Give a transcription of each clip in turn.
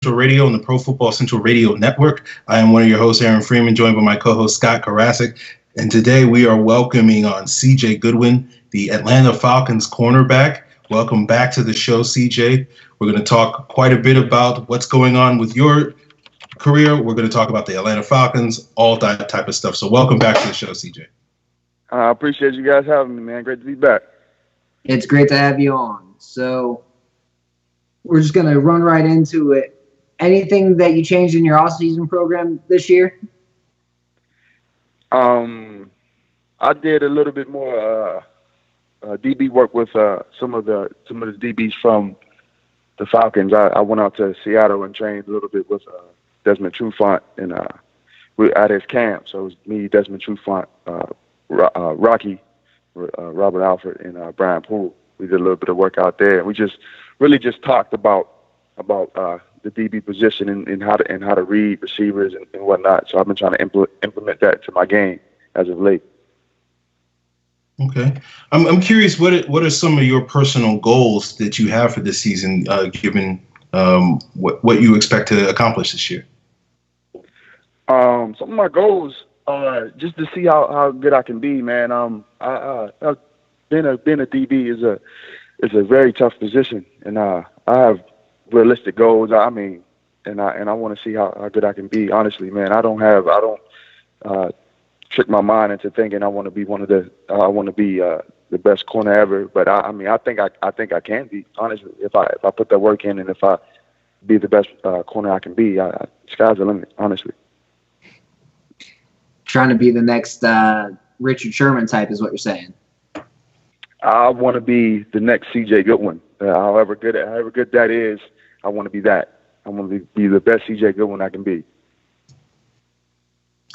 Radio on the Pro Football Central Radio Network. I am one of your hosts, Aaron Freeman, joined by my co-host, Scott Karasik. And today we are welcoming on CJ Goodwin, the Atlanta Falcons cornerback. Welcome back to the show, CJ. We're going to talk quite a bit about what's going on with your career. We're going to talk about the Atlanta Falcons, all that type of stuff. So welcome back to the show, CJ. I appreciate you guys having me, man. Great to be back. It's great to have you on. So we're just going to run right into it. Anything that you changed in your off-season program this year? I did a little bit more DB work with some of the DBs from the Falcons. I went out to Seattle and trained a little bit with Desmond Trufant and we at his camp. So it was me, Desmond Trufant, Rocky, Robert Alford, and Brian Poole. We did a little bit of work out there, and we just really talked about the DB position and how to read receivers and whatnot. So I've been trying to implement that to my game as of late. Okay, I'm curious. What are some of your personal goals that you have for this season, given what you expect to accomplish this year? Some of my goals are just to see how good I can be, man. Being a DB is a very tough position, and I have realistic goals. I mean, and I want to see how good I can be. Honestly, man, I don't trick my mind into thinking I want to be the best corner ever. But I think I can be, honestly, if I put that work in and if I be the best corner I can be. Sky's the limit, honestly. Trying to be the next Richard Sherman type is what you're saying. I want to be the next CJ Goodwin. However good that is, I want to be that. I want to be the best CJ Goodwin I can be.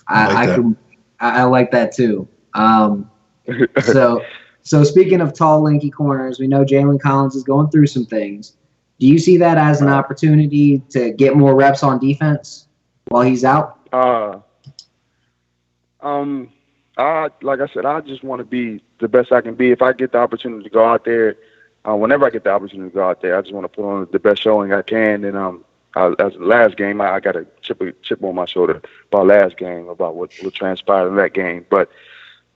I like that too. So speaking of tall, lanky corners, we know Jalen Collins is going through some things. Do you see that as an opportunity to get more reps on defense while he's out? Like I said, I just want to be the best I can be. If I get the opportunity to go out there, whenever I get the opportunity to go out there, I just want to put on the best showing I can. And as the last game, I got a chip on my shoulder about last game, about what transpired in that game. But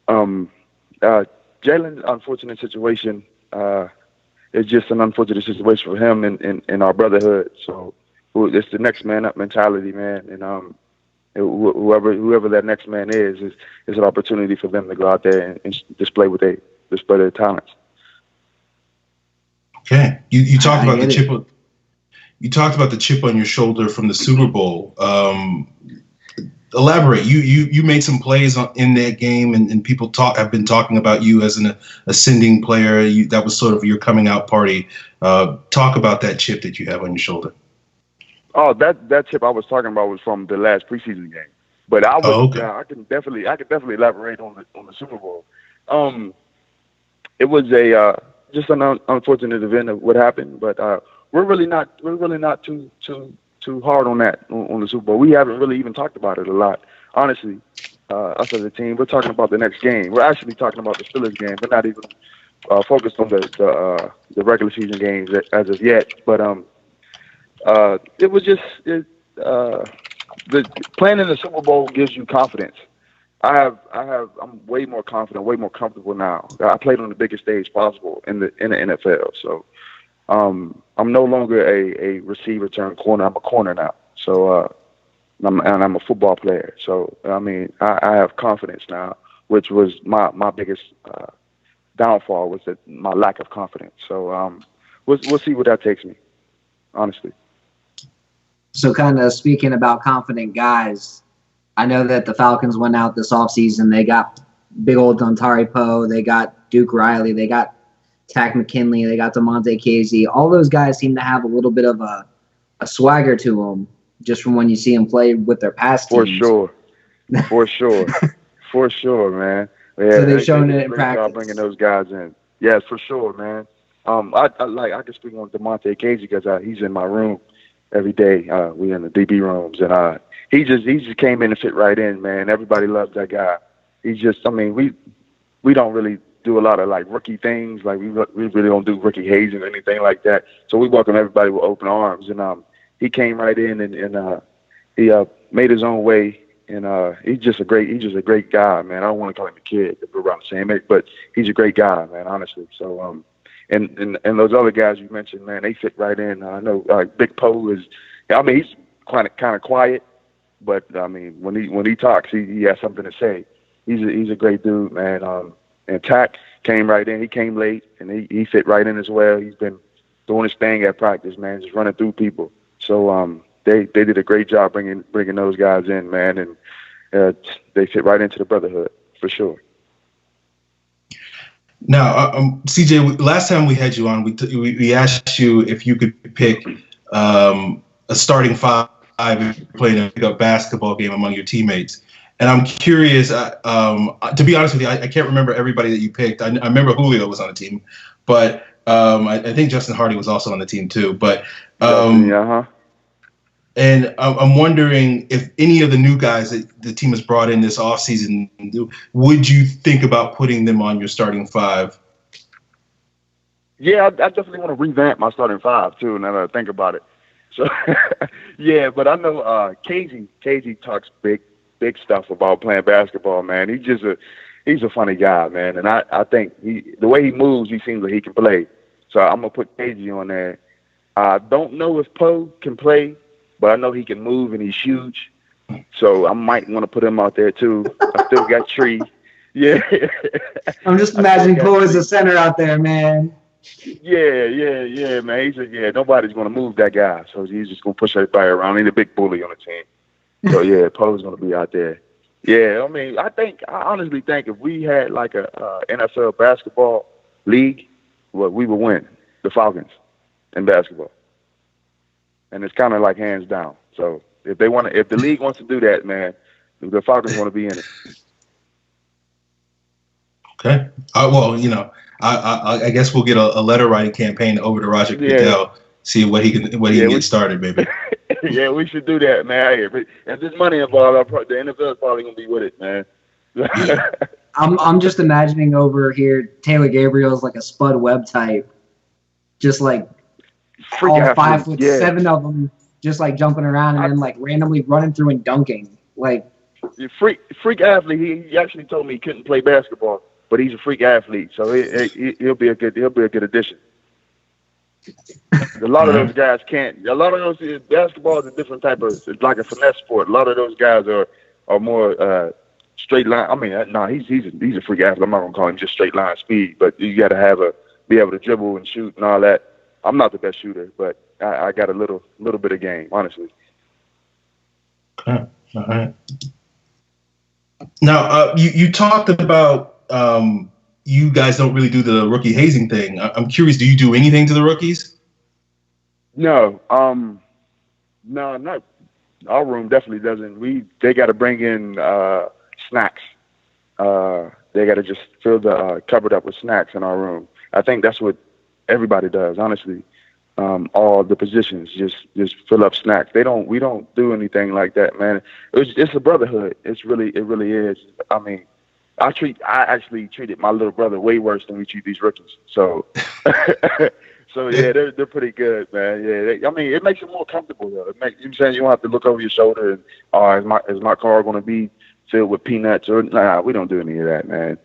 Jalen's unfortunate situation is just an unfortunate situation for him and our brotherhood. So it's the next man up mentality, man. And whoever that next man is an opportunity for them to go out there and display their talents. Okay, you talked about the chip. You talked about the chip on your shoulder from the Super Bowl. Elaborate. You made some plays in that game, and people have been talking about you as an ascending player. That was sort of your coming out party. Talk about that chip that you have on your shoulder. Oh, that chip I was talking about was from the last preseason game. But I can definitely elaborate on the Super Bowl. It was just an unfortunate event of what happened, but we're really not too hard on that on the Super Bowl. We haven't really even talked about it a lot, honestly. Us as a team, we're talking about the next game. We're actually talking about the Steelers game. We're not even focused on the regular season games as of yet. But it was just the playing in the Super Bowl gives you confidence. I'm way more confident, way more comfortable now. I played on the biggest stage possible in the NFL. So I'm no longer a receiver turned corner. I'm a corner now. So I'm a football player. So I mean, I have confidence now, which was my biggest downfall was my lack of confidence. So we'll see where that takes me, honestly. So kind of speaking about confident guys, I know that the Falcons went out this offseason. They got big old Dontari Poe. They got Duke Riley. They got Tack McKinley. They got DeMonte Casey. All those guys seem to have a little bit of a swagger to them just from when you see them play with their past teams. For sure, man. Yeah, so they've shown it in practice. Bringing those guys in. Yes, for sure, man. I can speak on DeMonte Casey because he's in my room every day. We in the DB rooms, and he just came in and fit right in, man. Everybody loves that guy. He's just, I mean, we don't really do a lot of like rookie things. Like we really don't do rookie hazing or anything like that. So we welcome everybody with open arms, and he came right in and he made his own way. And he's just a great guy, man. I don't want to call him a kid, we're around the same age, but he's a great guy, man, honestly. So, and those other guys you mentioned, man, they fit right in. I know Big Poe is, I mean, he's kind of quiet, but I mean, when he talks, he has something to say. He's a great dude, man. And Tack came right in. He came late, and he fit right in as well. He's been doing his thing at practice, man, just running through people. So they did a great job bringing those guys in, man, and they fit right into the brotherhood for sure. Now, CJ, last time we had you on, we asked you if you could pick a starting five if you're playing a pickup basketball game among your teammates. And I'm curious, to be honest with you, I can't remember everybody that you picked. I remember Julio was on the team, but I think Justin Hardy was also on the team too. But and I'm wondering if any of the new guys that the team has brought in this offseason, would you think about putting them on your starting five? Yeah, I definitely want to revamp my starting five too, now that I think about it. So, yeah, but I know Casey talks big stuff about playing basketball, man. He's a funny guy, man. And I think the way he moves, he seems like he can play. So I'm going to put Casey on there. I don't know if Poe can play, but I know he can move and he's huge. So I might want to put him out there too. I still got Tree. Yeah. I'm just imagining Poe as a center out there, man. Yeah, man. Nobody's going to move that guy. So he's just going to push everybody around. He's a big bully on the team. So, yeah, Poe's going to be out there. Yeah, I mean, I honestly think if we had like a NFL basketball league, well, we would win, the Falcons in basketball. And it's kind of like hands down. So if the league wants to do that, man, the Falcons want to be in it. Okay. Well, I guess we'll get a letter writing campaign over to Roger Goodell, see what he can get started, baby. Yeah, we should do that, man. If there's money involved, the NFL is probably gonna be with it, man. I'm just imagining over here Taylor Gabriel's like a Spud Webb type, just like all 5'7" of them, just like jumping around and then like randomly running through and dunking. Like freak athlete. He actually told me he couldn't play basketball, but he's a freak athlete, so he'll be a good addition. A lot of those guys can't. A lot of those basketball is a different type of. It's like a finesse sport. A lot of those guys are more straight line. I mean, he's a freak athlete. I'm not gonna call him just straight line speed, but you got to be able to dribble and shoot and all that. I'm not the best shooter, but I got a little bit of game, honestly. Okay, all right. Now you talked about you guys don't really do the rookie hazing thing. I'm curious, do you do anything to the rookies? No, not our room definitely doesn't. They got to bring in snacks. They got to just fill the cupboard up with snacks in our room. I think that's what everybody does, honestly. All the positions just fill up snacks. We don't do anything like that, man. It's a brotherhood. It really is. I mean, I actually treated my little brother way worse than we treat these rookies. So, yeah, they're pretty good, man. Yeah, I mean, it makes it more comfortable though. You don't have to look over your shoulder and is my car going to be filled with peanuts or nah? We don't do any of that, man.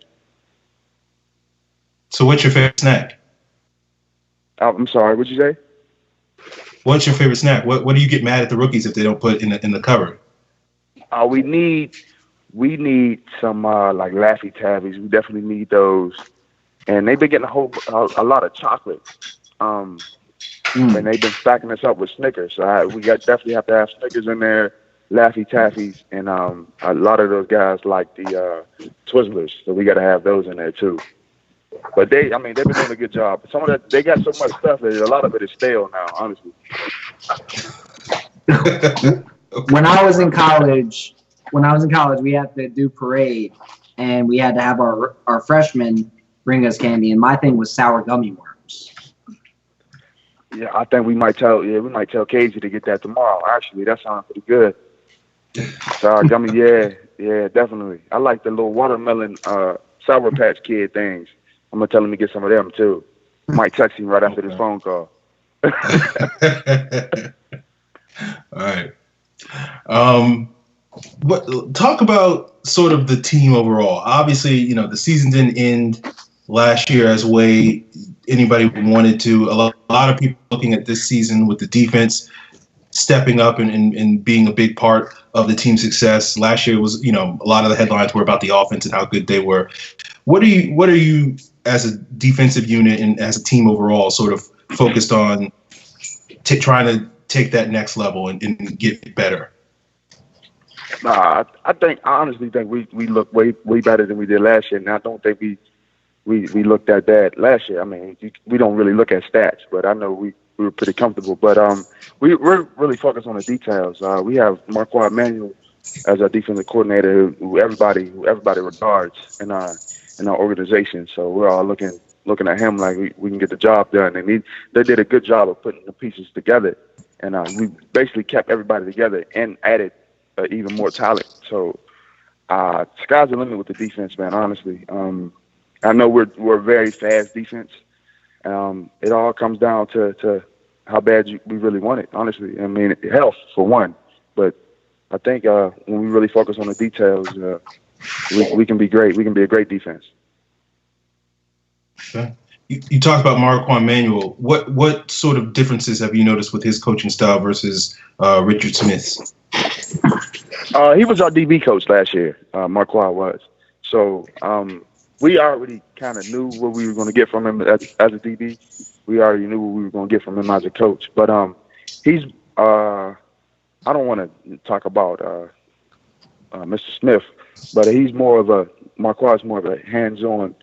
So, what's your favorite snack? I'm sorry, what'd you say? What's your favorite snack? What do you get mad at the rookies if they don't put in the cupboard? We need some like Laffy Taffies. We definitely need those, and they've been getting a lot of chocolate. And they've been stacking us up with Snickers. So we definitely have to have Snickers in there, Laffy Taffies, and a lot of those guys like the Twizzlers. So we got to have those in there too. But they've been doing a good job. Some of that, they got so much stuff that a lot of it is stale now, honestly. When I was in college, we had to do parade, and we had to have our freshmen bring us candy, and my thing was sour gummy worms. Yeah, I think we might tell Casey to get that tomorrow. Actually, that sounds pretty good. Sour gummy, yeah, definitely. I like the little watermelon Sour Patch Kid things. I'm gonna tell him to get some of them too. Might text him right after this phone call. All right. Talk about sort of the team overall. Obviously, the season didn't end last year as way anybody wanted to. A lot of people looking at this season with the defense stepping up and being a big part of the team's success. Last year was, a lot of the headlines were about the offense and how good they were. What are you as a defensive unit and as a team overall sort of focused on trying to take that next level and get better? I honestly think we look way better than we did last year, and I don't think we looked that bad last year. I mean, we don't really look at stats, but I know we were pretty comfortable. But we're really focused on the details. We have Marquand Manuel as our defensive coordinator, who everybody regards in our organization. So we're all looking at him like we can get the job done, and they did a good job of putting the pieces together, and we basically kept everybody together and added even more talent. So sky's the limit with the defense, man. Honestly, I know we're a very fast defense. It all comes down to how bad we really want it. Honestly, I mean, health for one, but I think when we really focus on the details, we can be great. We can be a great defense. Okay. You talked about Marquand Manuel. What sort of differences have you noticed with his coaching style versus Richard Smith's? He was our DB coach last year. Marquand was. So we already kind of knew what we were going to get from him as a DB. We already knew what we were going to get from him as a coach. But he's I don't want to talk about Mr. Smith, but Marquand's more of a hands-on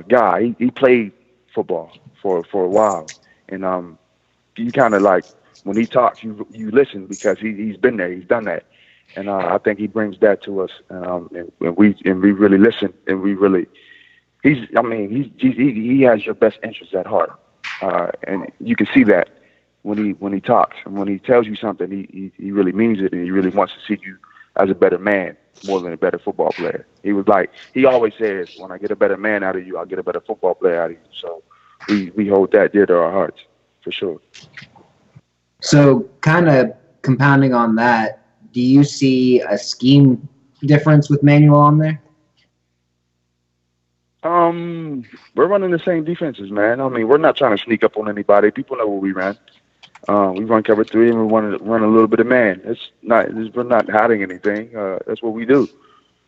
guy. He played football for a while, and you kind of like when he talks, you listen because he's been there, he's done that, and I think he brings that to us, and we really listen, and he has your best interests at heart, and you can see that when he talks and when he tells you something, he really means it, and he really wants to see you as a better man more than a better football player. He always says, when I get a better man out of you, I'll get a better football player out of you. So we hold that dear to our hearts, for sure. So kind of compounding on that, do you see a scheme difference with Manuel on there? We're running the same defenses, man. I mean, we're not trying to sneak up on anybody. People know what we run. We run cover 3 and we want to run a little bit of man. We're not hiding anything. That's what we do.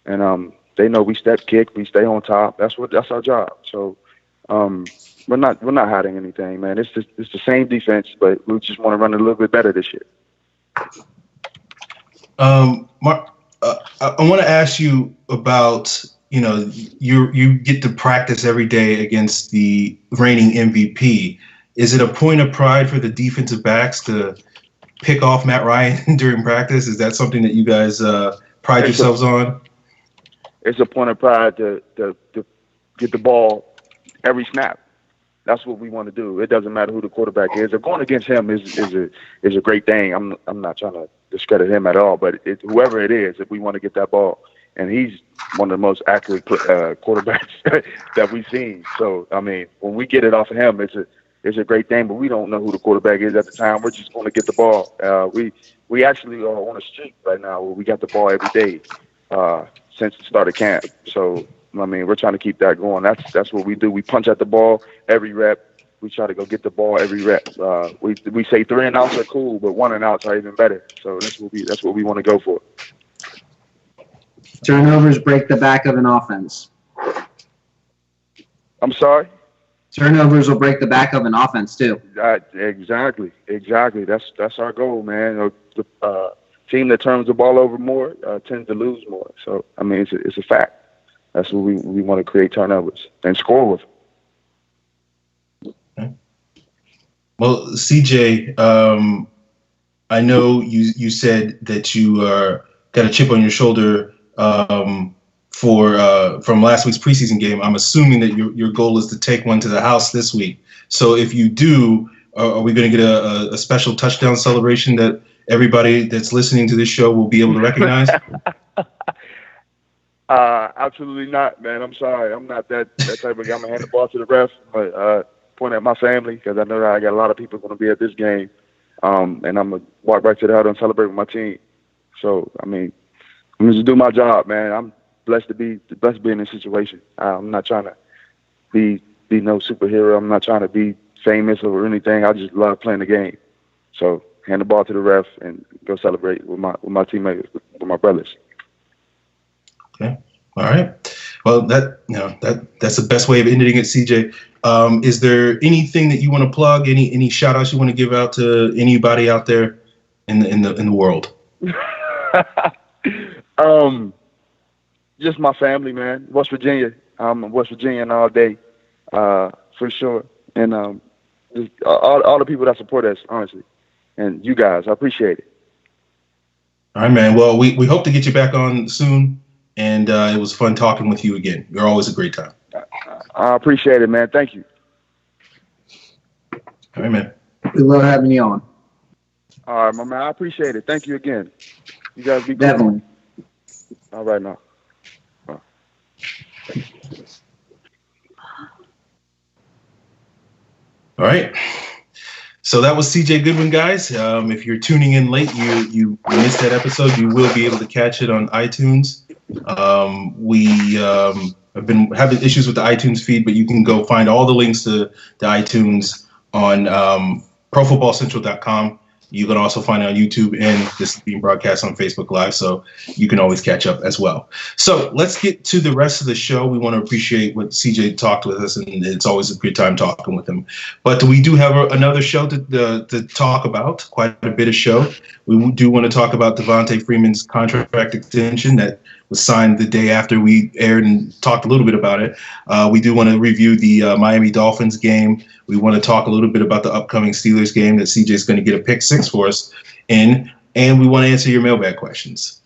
And they know we step kick, we stay on top. That's our job. So we're not hiding anything, man. It's the same defense, but we just want to run a little bit better this year. Mark, I want to ask you about, you get to practice every day against the reigning MVP. Is it a point of pride for the defensive backs to pick off Matt Ryan during practice? Is that something that you guys pride yourselves on? It's a point of pride to get the ball every snap. That's what we want to do. It doesn't matter who the quarterback is. Going against him is a great thing. I'm not trying to discredit him at all, but whoever it is, if we want to get that ball, and he's one of the most accurate quarterbacks that we've seen. So I mean, when we get it off of him, it's a great thing. But we don't know who the quarterback is at the time. We're just going to get the ball. We actually are on a streak right now where we got the ball every day since the start of camp. So I mean, we're trying to keep that going. That's what we do. We punch at the ball every rep. We try to go get the ball every rep. We say 3 and outs are cool, but 1 and outs are even better. So that's what we want to go for. Turnovers break the back of an offense. I'm sorry? Turnovers will break the back of an offense too. Exactly. That's our goal, man. The team that turns the ball over more tends to lose more. So I mean, it's a fact. That's what we want to create turnovers and score with. Okay. Well, CJ, I know you said that you got a chip on your shoulder from last week's preseason game. I'm assuming that your goal is to take one to the house this week. So if you do, are we going to get a special touchdown celebration that everybody that's listening to this show will be able to recognize? Absolutely not, man. I'm sorry. I'm not that type of guy. I'm going to hand the ball to the ref, but point at my family because I know that I got a lot of people going to be at this game. and I'm gonna walk back to the huddle and celebrate with my team. So I mean, I'm gonna just do my job, man. I'm blessed to be in this situation. I'm not trying to be no superhero. I'm not trying to be famous or anything. I just love playing the game. So hand the ball to the ref and go celebrate with my teammates, with my brothers. Okay. All right. Well, that's the best way of ending it, CJ. Is there anything that you want to plug? Any shout outs you want to give out to anybody out there in the world? Just my family, man. West Virginia. I'm a West Virginian all day, for sure. And just all the people that support us, honestly, and you guys, I appreciate it. All right, man. Well, we hope to get you back on soon, and it was fun talking with you again. You're always a great time. I appreciate it, man. Thank you. All right, man. We love having you on. All right, my man. I appreciate it. Thank you again. You guys be good. Definitely. All right, now. All right. So that was CJ Goodwin, guys. If you're tuning in late, you missed that episode. You will be able to catch it on iTunes. We have been having issues with the iTunes feed, but you can go find all the links to the iTunes on profootballcentral.com. You can also find it on YouTube, and this is being broadcast on Facebook Live, so you can always catch up as well. So let's get to the rest of the show. We want to appreciate what CJ talked with us, and it's always a good time talking with him. But we do have another show to talk about, quite a bit of show. We do want to talk about Devontae Freeman's contract extension that was signed the day after we aired and talked a little bit about it. We do want to review the Miami Dolphins game. We want to talk a little bit about the upcoming Steelers game that CJ is going to get a pick six for us in, and we want to answer your mailbag questions.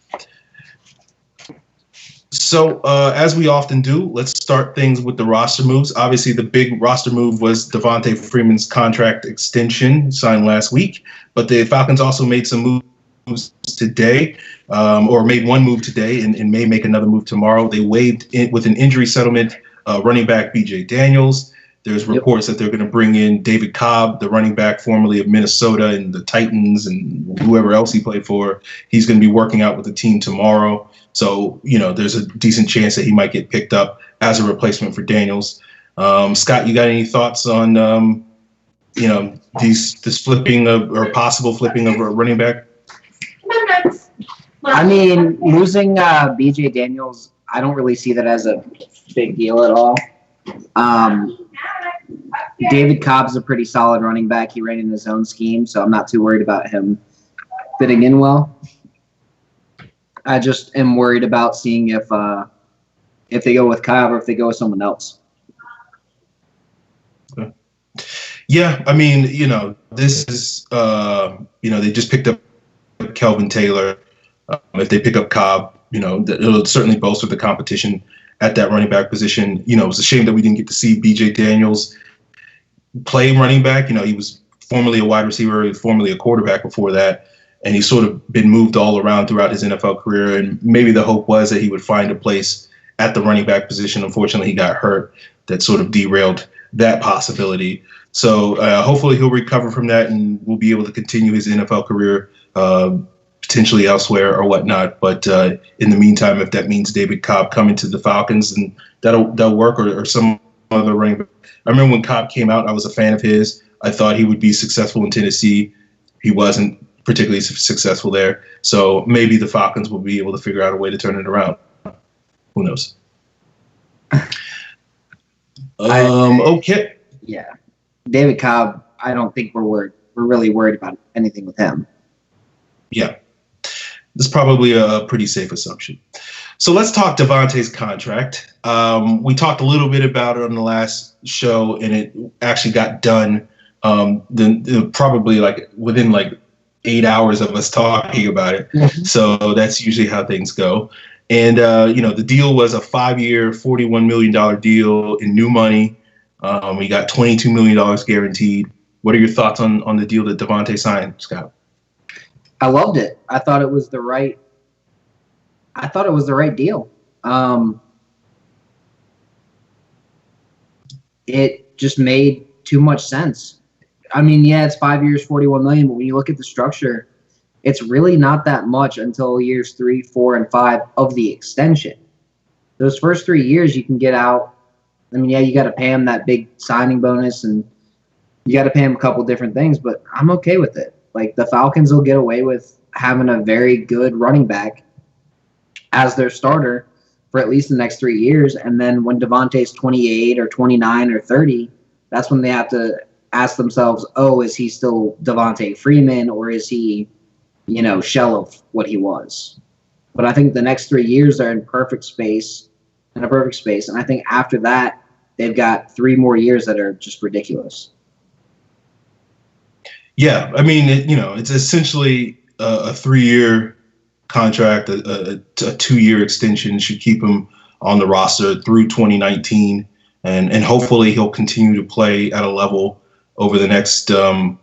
So as we often do, let's start things with the roster moves. Obviously, the big roster move was Devontae Freeman's contract extension signed last week, but the Falcons also made some moves today, or made one move today and may make another move tomorrow. They waived in with an injury settlement running back B.J. Daniels. There's reports that they're going to bring in David Cobb, the running back formerly of Minnesota and the Titans and whoever else he played for. He's going to be working out with the team tomorrow. So, there's a decent chance that he might get picked up as a replacement for Daniels. Scott, you got any thoughts on, this flipping of, or possible flipping of a running back? I mean, losing B.J. Daniels, I don't really see that as a big deal at all. David Cobb's a pretty solid running back. He ran in his own scheme, so I'm not too worried about him fitting in well. I just am worried about seeing if they go with Cobb or if they go with someone else. Yeah, I mean, this is, they just picked up Kelvin Taylor. If they pick up Cobb, it'll certainly bolster the competition at that running back position. It was a shame that we didn't get to see B.J. Daniels play running back. He was formerly a wide receiver, formerly a quarterback before that, and he's sort of been moved all around throughout his NFL career. And maybe the hope was that he would find a place at the running back position. Unfortunately, he got hurt. That sort of derailed that possibility. So hopefully he'll recover from that and will be able to continue his NFL career potentially elsewhere or whatnot. But in the meantime, if that means David Cobb coming to the Falcons, and that'll work, or some other running back. I remember when Cobb came out, I was a fan of his. I thought he would be successful in Tennessee. He wasn't particularly successful there. So maybe the Falcons will be able to figure out a way to turn it around. Who knows? Okay. Yeah. David Cobb, I don't think we're really worried about anything with him. Yeah. This is probably a pretty safe assumption. So let's talk Devontae's contract. We talked a little bit about it on the last show, and it actually got done probably within 8 hours of us talking about it. Mm-hmm. So that's usually how things go. And, the deal was a 5-year, $41 million deal in new money. We got $22 million guaranteed. What are your thoughts on the deal that Devontae signed, Scott? I loved it. I thought it was the right deal. It just made too much sense. I mean, yeah, it's 5 years, $41 million, but when you look at the structure, it's really not that much until years 3, 4, and 5 of the extension. Those first 3 years, you can get out. I mean, yeah, you got to pay him that big signing bonus, and you got to pay him a couple different things, but I'm okay with it. Like, the Falcons will get away with having a very good running back as their starter for at least the next 3 years, and then when Davante's 28 or 29 or 30, that's when they have to ask themselves, oh, is he still Devontae Freeman, or is he, shell of what he was? But I think the next 3 years are in a perfect space. And I think after that, they've got 3 more years that are just ridiculous. Yeah, I mean, it's essentially a 3-year contract, a 2-year extension should keep him on the roster through 2019, and hopefully he'll continue to play at a level over the next 3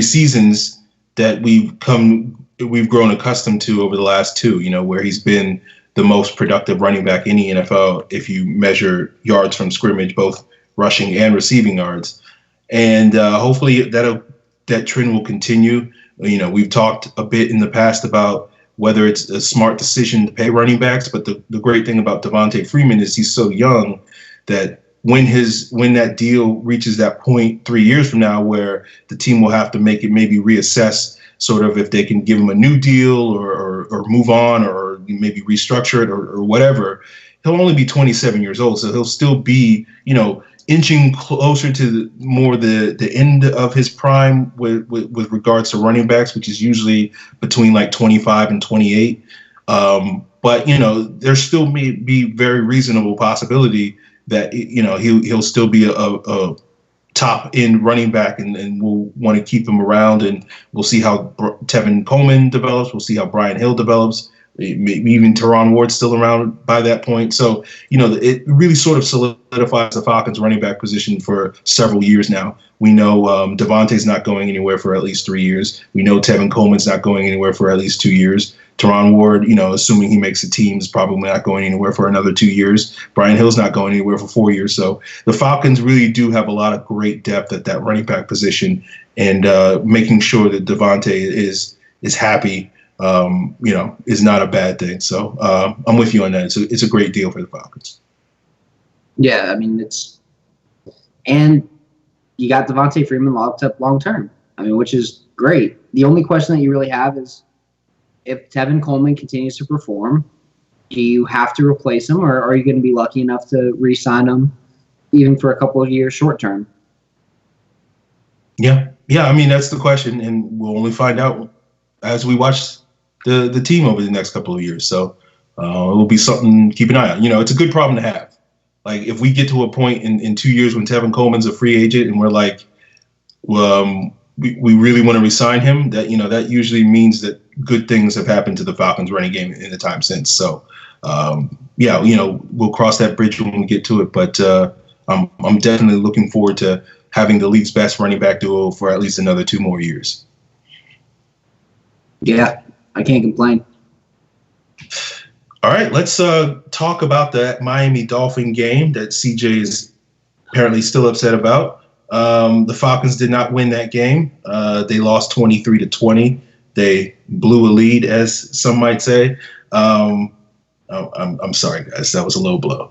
seasons that we've grown accustomed to over the last 2, where he's been the most productive running back in the NFL if you measure yards from scrimmage, both rushing and receiving yards. And hopefully that trend will continue. We've talked a bit in the past about whether it's a smart decision to pay running backs, but the great thing about Devontae Freeman is he's so young that when that deal reaches that point 3 years from now where the team will have to make it maybe reassess sort of if they can give him a new deal or move on or maybe restructure it or whatever, he'll only be 27 years old. So he'll still be, inching closer to the end of his prime with regards to running backs, which is usually between like 25 and 28. But, there still may be very reasonable possibility that, he'll still be a top end running back and we'll want to keep him around, and we'll see how Tevin Coleman develops. We'll see how Brian Hill develops. Maybe even Teron Ward's still around by that point. So, it really sort of solidifies the Falcons running back position for several years now. We know Devontae's not going anywhere for at least 3 years. We know Tevin Coleman's not going anywhere for at least 2 years. Teron Ward, assuming he makes the team, is probably not going anywhere for another 2 years. Brian Hill's not going anywhere for 4 years. So the Falcons really do have a lot of great depth at that running back position, and making sure that Devontae is happy is not a bad thing. So I'm with you on that. It's a great deal for the Falcons. Yeah, I mean, and you got Devontae Freeman locked up long term. I mean, which is great. The only question that you really have is if Tevin Coleman continues to perform, do you have to replace him, or are you going to be lucky enough to re-sign him even for a couple of years short term? Yeah. I mean, that's the question, and we'll only find out as we watch the team over the next couple of years. So it will be something to keep an eye on. It's a good problem to have. Like, if we get to a point in 2 years when Tevin Coleman's a free agent and we're like, we really want to re-sign him, that that usually means that good things have happened to the Falcons running game in the time since. So we'll cross that bridge when we get to it. But I'm definitely looking forward to having the league's best running back duo for at least another 2 more years. Yeah, I can't complain. All right, let's talk about that Miami Dolphin game that CJ is apparently still upset about. The Falcons did not win that game. They lost 23-20. They blew a lead, as some might say. I'm sorry, guys, that was a low blow.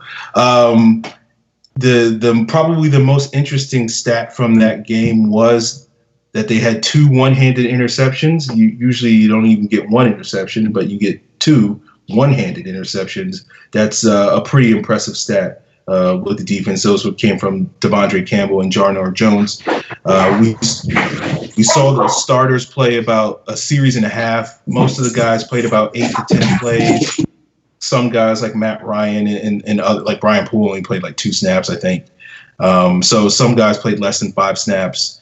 The probably the most interesting stat from that game was that they had 2 one-handed interceptions. Usually you don't even get 1 interception, but you get 2 one-handed interceptions. That's a pretty impressive stat with the defense. Those came from Devondre Campbell and Jarnor Jones. We saw the starters play about a series and a half. Most of the guys played about 8 to 10 plays. Some guys like Matt Ryan and other, like Brian Poole only played like 2 snaps, I think. So some guys played less than 5 snaps.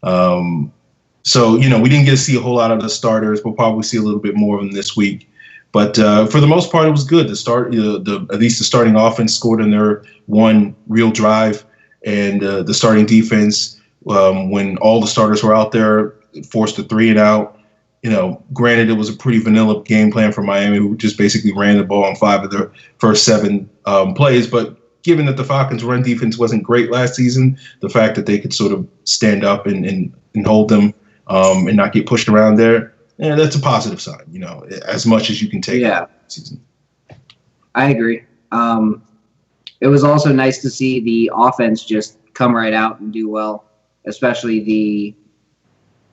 So we didn't get to see a whole lot of the starters. We'll probably see a little bit more of them this week. But for the most part, it was good. At least the starting offense scored in their one real drive, and the starting defense, when all the starters were out there, forced a 3 and out. Granted, it was a pretty vanilla game plan for Miami, who just basically ran the ball on 5 of their first 7 plays, but given that the Falcons' run defense wasn't great last season, the fact that they could sort of stand up and hold them and not get pushed around there, that's a positive sign, as much as you can take out of the season. I agree. It was also nice to see the offense just come right out and do well, especially the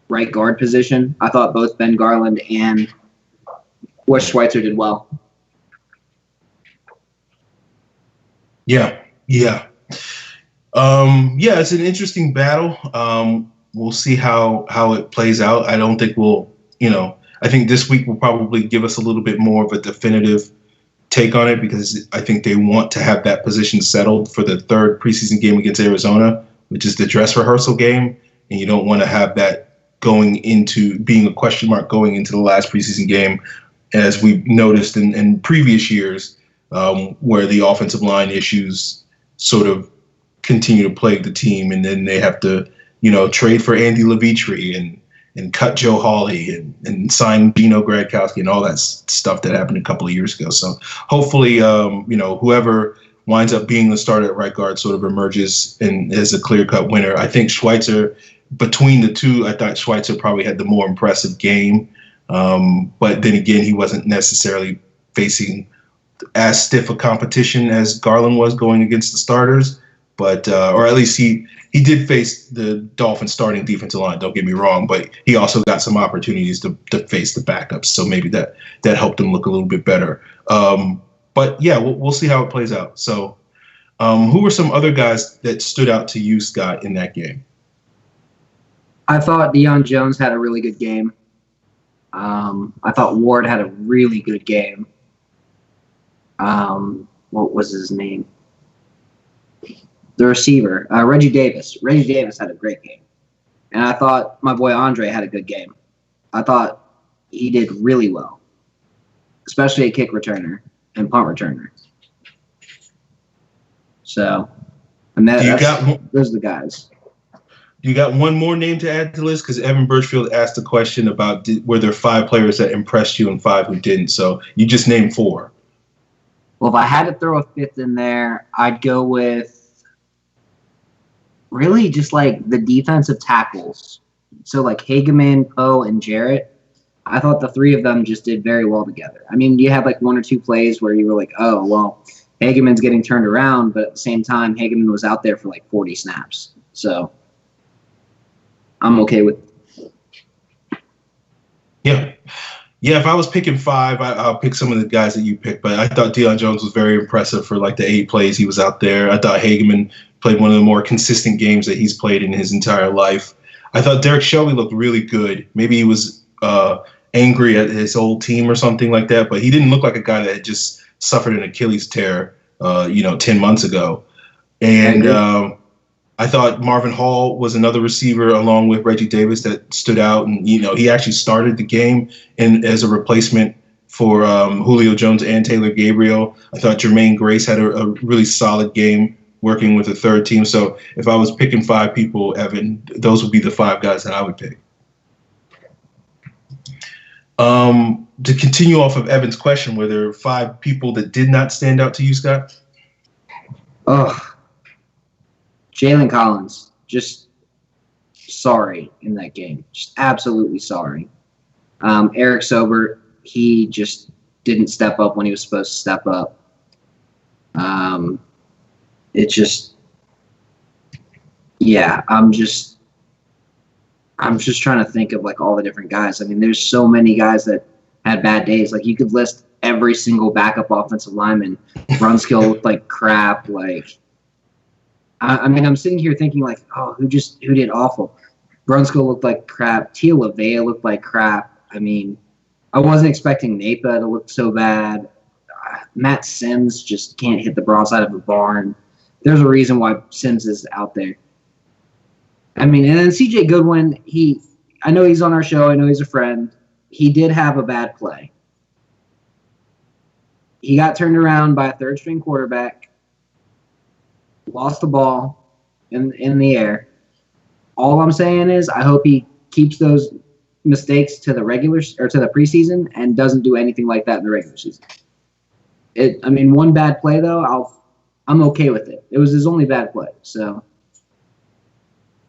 right guard position. I thought both Ben Garland and Wes Schweitzer did well. Yeah. It's an interesting battle. We'll see how it plays out. I don't think I think this week will probably give us a little bit more of a definitive take on it, because I think they want to have that position settled for the third preseason game against Arizona, which is the dress rehearsal game. And you don't want to have that going into being a question mark going into the last preseason game, as we've noticed in previous years, where the offensive line issues sort of continue to plague the team, and then they have to, trade for Andy Levitri and cut Joe Hawley and sign Gino Gradkowski and all that stuff that happened a couple of years ago. So hopefully, whoever winds up being the starter at right guard sort of emerges and is a clear-cut winner. I think Schweitzer, between the two, I thought Schweitzer probably had the more impressive game. But then again, he wasn't necessarily facing as stiff a competition as Garland was going against the starters. But or at least he did face the Dolphins starting defensive line, don't get me wrong, but he also got some opportunities to face the backups. So maybe that helped him look a little bit better. But yeah, we'll see how it plays out. So who were some other guys that stood out to you, Scott, in that game? I thought Deion Jones had a really good game. I thought Ward had a really good game. What was his name? The receiver, Reggie Davis. Reggie Davis had a great game. And I thought my boy Andre had a good game. I thought he did really well, especially a kick returner and punt returner. So, and those are the guys. You got one more name to add to the list? Because Evan Birchfield asked a question about were there 5 players that impressed you and 5 who didn't. So you just named 4. Well, if I had to throw a 5th in there, I'd go with really just like the defensive tackles. So like Hageman, Poe, and Jarrett. I thought the 3 of them just did very well together. I mean, you have like 1 or 2 plays where you were like, oh, well, Hageman's getting turned around, but at the same time, Hageman was out there for like 40 snaps. So I'm okay with it. Yeah, if I was picking 5, I'll pick some of the guys that you picked. But I thought Deion Jones was very impressive for like the 8 plays he was out there. I thought Hageman played one of the more consistent games that he's played in his entire life. I thought Derek Shelby looked really good. Maybe he was angry at his old team or something like that, but he didn't look like a guy that had just suffered an Achilles tear, 10 months ago. And I thought Marvin Hall was another receiver along with Reggie Davis that stood out. And, he actually started the game as a replacement for Julio Jones and Taylor Gabriel. I thought Jermaine Grace had a really solid game working with the third team. So if I was picking 5 people, Evan, those would be the 5 guys that I would pick. To continue off of Evan's question, were there 5 people that did not stand out to you, Scott? Jalen Collins, just sorry in that game. Just absolutely sorry. Eric Sobert, he just didn't step up when he was supposed to step up. I'm just trying to think of like all the different guys. I mean, there's so many guys that had bad days. Like you could list every single backup offensive lineman. Brunskill looked like crap. Like, I'm sitting here thinking like, oh, who did awful? Brunskill looked like crap. Tia LaVea looked like crap. I mean, I wasn't expecting Napa to look so bad. Matt Sims just can't hit the broadside of a barn. There's a reason why Sims is out there. I mean, and then CJ Goodwin, I know he's on our show. I know he's a friend. He did have a bad play. He got turned around by a third-string quarterback, lost the ball in the air. All I'm saying is I hope he keeps those mistakes to the regular or to the preseason and doesn't do anything like that in the regular season. One bad play though, I'm okay with it. It was his only bad play. So.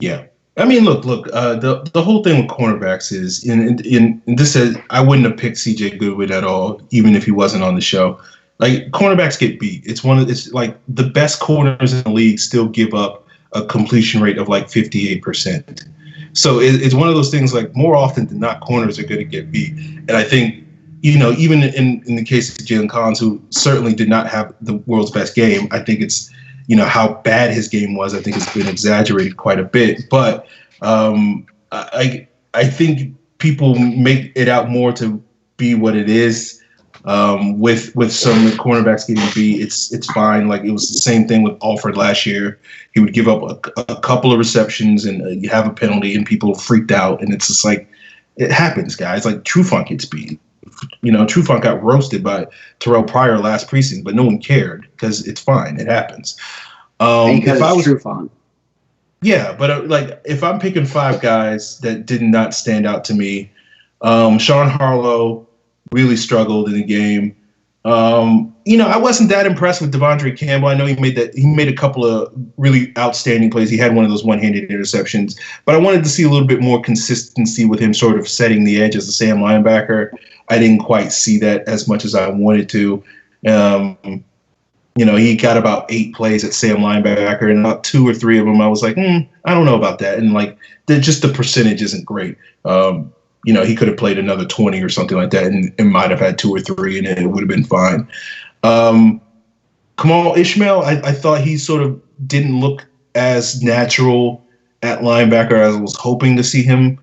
Yeah. I mean, look. The whole thing with cornerbacks is in this. I wouldn't have picked C.J. Goodwin at all, even if he wasn't on the show. Like cornerbacks get beat. It's like the best corners in the league still give up a completion rate of like 58%. So it's one of those things. Like more often than not, corners are going to get beat. And I think even in the case of Jalen Collins, who certainly did not have the world's best game, I think it's. How bad his game was, I think has been exaggerated quite a bit. But I think people make it out more to be what it is. With some cornerbacks getting beat, it's fine. Like it was the same thing with Alford last year. He would give up a couple of receptions and you have a penalty, and people freaked out. And it's just like it happens, guys. Like Trufant gets beat. Trufant got roasted by Terrell Pryor last preseason, but no one cared because it's fine. It happens. Because it's Trufant. Yeah, but if I'm picking 5 guys that did not stand out to me, Sean Harlow really struggled in the game. I wasn't that impressed with Devondre Campbell. I know he made a couple of really outstanding plays. He had one of those one-handed interceptions, but I wanted to see a little bit more consistency with him sort of setting the edge as a Sam linebacker. I didn't quite see that as much as I wanted to. He got about 8 plays at Sam linebacker, and about 2 or 3 of them I was like, I don't know about that. And the percentage isn't great. He could have played another 20 or something like that and might have had 2 or 3, and it would have been fine. Kamal Ishmael, I thought he sort of didn't look as natural at linebacker as I was hoping to see him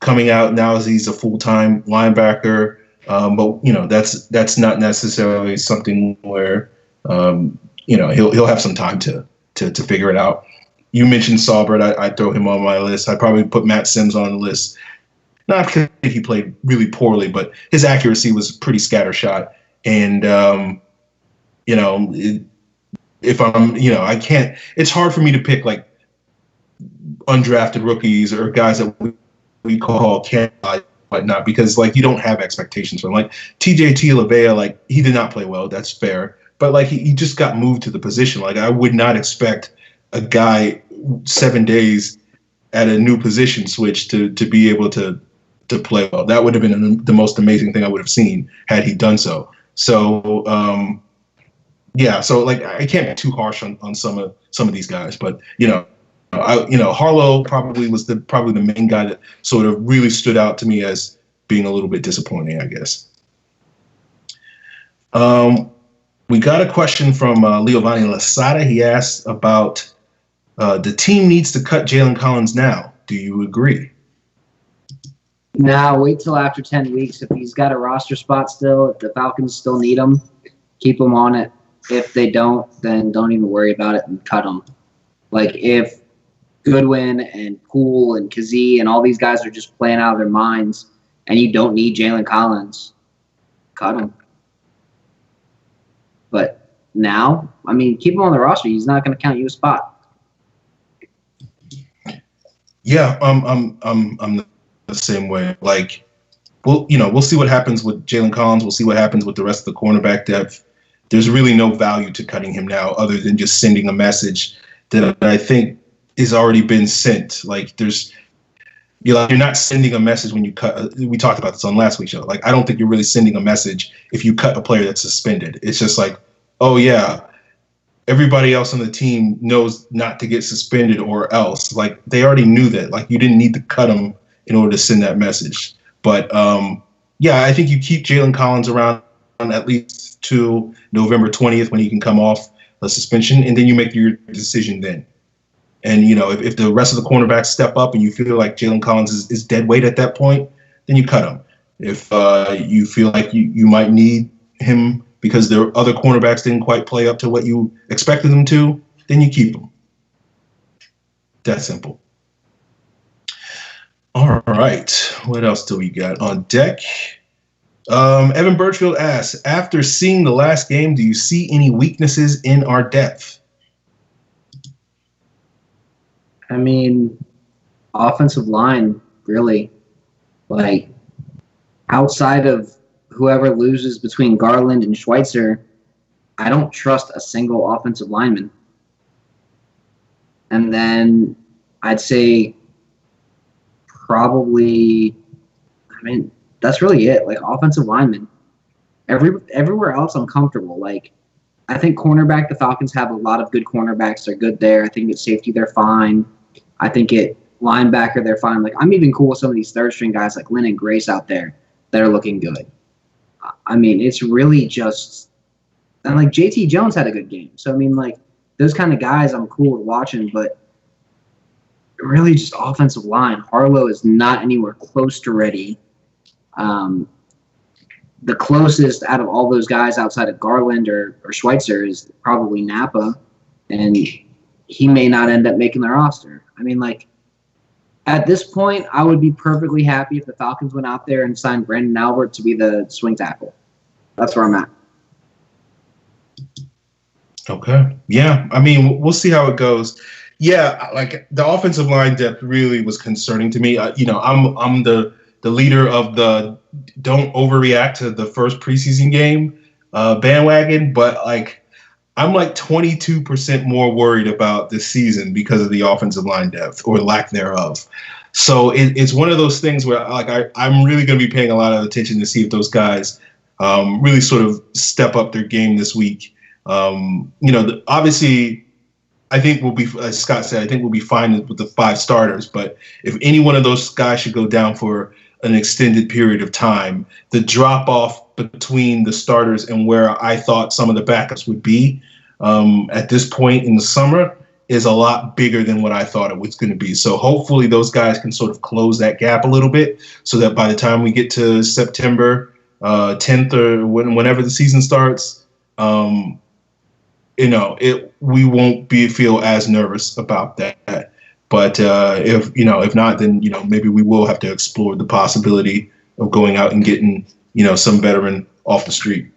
coming out now as he's a full-time linebacker. But that's not necessarily something where he'll have some time to figure it out. You mentioned Saubert. I'd throw him on my list. I'd probably put Matt Sims on the list. Not because he played really poorly, but his accuracy was pretty scattershot. And if I'm I can't. It's hard for me to pick like undrafted rookies or guys that we call can't. Whatnot, because you don't have expectations for him. Like TJ Lavea, he did not play well. That's fair, but he just got moved to the position. I would not expect a guy 7 days at a new position switch to be able to play well. That would have been the most amazing thing I would have seen had he done so. So So I can't be too harsh on some of these guys, but Harlow probably was the main guy that sort of really stood out to me as being a little bit disappointing, I guess. We got a question from Leovani Lasada. He asked about the team needs to cut Jalen Collins now. Do you agree? Nah, wait till after 10 weeks. If he's got a roster spot still, if the Falcons still need him, keep him on it. If they don't, then don't even worry about it and cut him. If Goodwin and Poole and Kazee and all these guys are just playing out of their minds and you don't need Jalen Collins, cut him. But now, keep him on the roster. He's not going to count you a spot. Yeah, I'm the same way. We'll see what happens with Jalen Collins. We'll see what happens with the rest of the cornerback depth. There's really no value to cutting him now other than just sending a message that I think has already been sent. You're not sending a message when you cut. We talked about this on last week's show. I don't think you're really sending a message if you cut a player that's suspended. It's just oh yeah, everybody else on the team knows not to get suspended or else. They already knew that. You didn't need to cut them in order to send that message. But I think you keep Jalen Collins around at least to November 20th when he can come off a suspension, and then you make your decision then. And, if the rest of the cornerbacks step up and you feel like Jalen Collins is dead weight at that point, then you cut him. If you feel like you might need him because the other cornerbacks didn't quite play up to what you expected them to, then you keep him. That simple. All right. What else do we got on deck? Evan Birchfield asks, after seeing the last game, do you see any weaknesses in our depth? Offensive line, really. Outside of whoever loses between Garland and Schweitzer, I don't trust a single offensive lineman. And then I'd say probably, that's really it. Like offensive linemen. Everywhere else, I'm comfortable. Like, I think cornerback, the Falcons have a lot of good cornerbacks. They're good there. I think at safety, they're fine. I think at linebacker, they're fine. Like, I'm even cool with some of these third-string guys like Lynn and Grace out there that are looking good. I mean, it's really just – and, like, JT Jones had a good game. So, I mean, like, those kind of guys I'm cool with watching, but really just offensive line. Harlow is not anywhere close to ready. The closest out of all those guys outside of Garland or Schweitzer is probably Napa, and he may not end up making the roster. I mean, like, at this point, I would be perfectly happy if the Falcons went out there and signed Brandon Albert to be the swing tackle. That's where I'm at. Okay. Yeah. I mean, we'll see how it goes. Yeah, like the offensive line depth really was concerning to me. I'm the leader of the don't overreact to the first preseason game bandwagon, but like I'm like 22% more worried about this season because of the offensive line depth or lack thereof. So it's one of those things where like I'm really going to be paying a lot of attention to see if those guys really sort of step up their game this week. Obviously, I think we'll be, as Scott said, I think we'll be fine with the 5 starters. But if any one of those guys should go down for an extended period of time, the drop off between the starters and where I thought some of the backups would be at this point in the summer is a lot bigger than what I thought it was going to be. So hopefully those guys can sort of close that gap a little bit so that by the time we get to September 10th or whenever the season starts, we won't feel as nervous about that. But if not, then maybe we will have to explore the possibility of going out and getting some veteran off the street,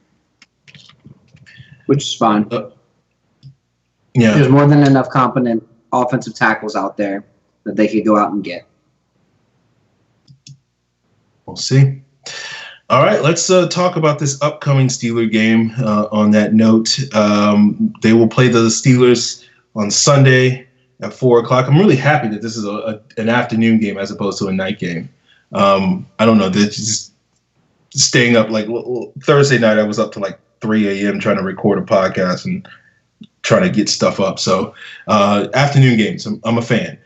which is fine. Yeah, there's more than enough competent offensive tackles out there that they could go out and get. We'll see. All right, let's talk about this upcoming Steeler game. On that note, they will play the Steelers on Sunday at 4:00. I'm really happy that this is an afternoon game as opposed to a night game. I don't know, they're just staying up. Like Thursday night, I was up to like 3 a.m. trying to record a podcast and trying to get stuff up. So afternoon games, I'm a fan.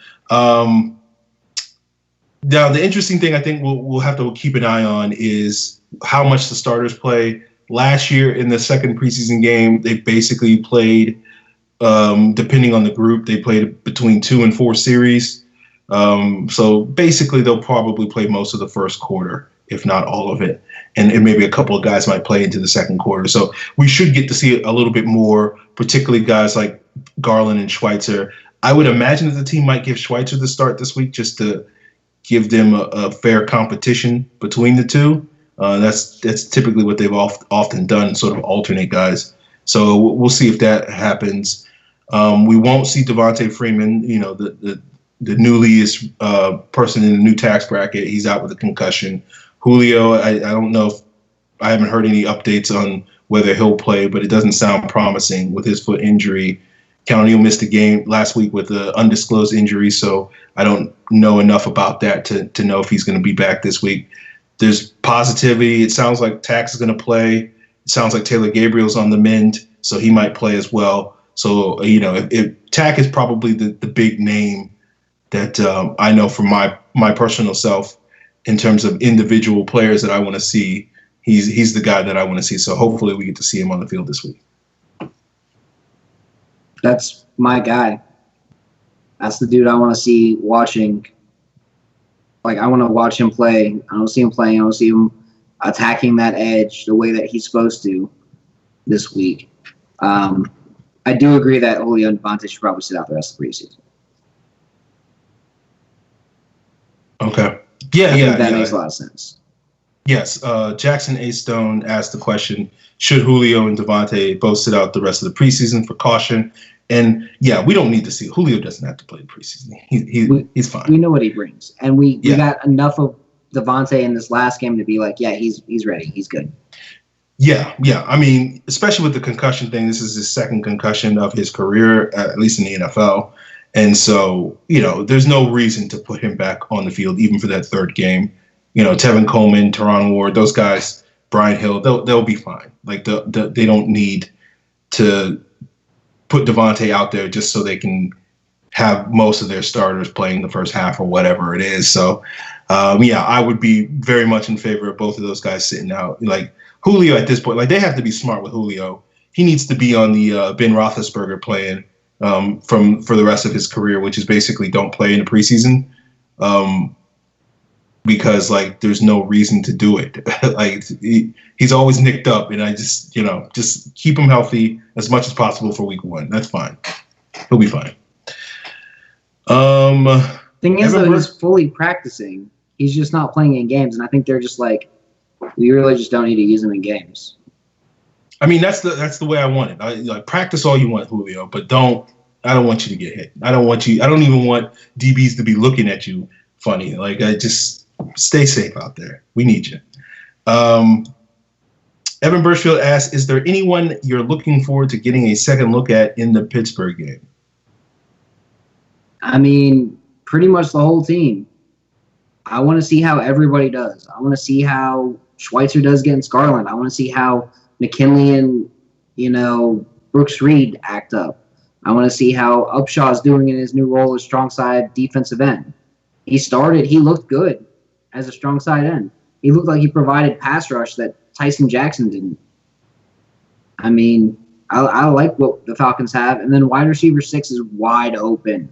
Now, the interesting thing I think we'll have to keep an eye on is how much the starters play. Last year in the second preseason game, they basically played, depending on the group, they played between 2 and 4 series. So basically, they'll probably play most of the first quarter, if not all of it. And maybe a couple of guys might play into the second quarter. So we should get to see a little bit more, particularly guys like Garland and Schweitzer. I would imagine that the team might give Schweitzer the start this week just to give them a fair competition between the two. That's typically what they've often done, sort of alternate guys. So we'll see if that happens. We won't see Devontae Freeman, the newest person in the new tax bracket. He's out with a concussion. Julio, I don't know if I haven't heard any updates on whether he'll play, but it doesn't sound promising with his foot injury. County missed a game last week with an undisclosed injury, so I don't know enough about that to know if he's going to be back this week. There's positivity. It sounds like Tax is going to play. It sounds like Taylor Gabriel's on the mend, so he might play as well. So, if Tack is probably the big name that I know from my personal self in terms of individual players that I want to see. He's the guy that I want to see. So hopefully we get to see him on the field this week. That's my guy. That's the dude I want to see watching. Like, I want to watch him play. I don't see him playing. I don't see him attacking that edge the way that he's supposed to this week. I do agree that Julio and Devontae should probably sit out the rest of the preseason. Okay. I think that makes a lot of sense. Yes. Jackson A. Stone asked the question, should Julio and Devontae both sit out the rest of the preseason for caution? And, we don't need to see. Julio doesn't have to play the preseason. He's fine. We know what he brings. And we got enough of Devontae in this last game to be like, he's ready. He's good. Yeah. I mean, especially with the concussion thing, this is his second concussion of his career, at least in the NFL. And so, there's no reason to put him back on the field, even for that third game. Tevin Coleman, Teron Ward, those guys, Brian Hill, they'll be fine. Like, they don't need to put Devontae out there just so they can have most of their starters playing the first half or whatever it is. So, I would be very much in favor of both of those guys sitting out. Like, Julio at this point, like, they have to be smart with Julio. He needs to be on the Ben Roethlisberger plan for the rest of his career, which is basically don't play in the preseason, because like there's no reason to do it. Like he's always nicked up, and I just keep him healthy as much as possible for week 1. That's fine. He'll be fine. Thing is, though, he's fully practicing. He's just not playing in games, and I think they're just like, we really just don't need to use him in games. I mean, that's the way I want it. Practice all you want, Julio, but I don't want you to get hit. I don't even want DBs to be looking at you funny. Like, I just stay safe out there. We need you. Evan Birchfield asks, is there anyone you're looking forward to getting a second look at in the Pittsburgh game? I mean, pretty much the whole team. I want to see how everybody does. I want to see how Schweitzer does against Garland. I want to see how McKinley and, Brooks Reed act up. I want to see how Upshaw's doing in his new role as strong side defensive end. He looked good as a strong side end. He looked like he provided pass rush that Tyson Jackson didn't. I mean, I like what the Falcons have. And then wide receiver 6 is wide open.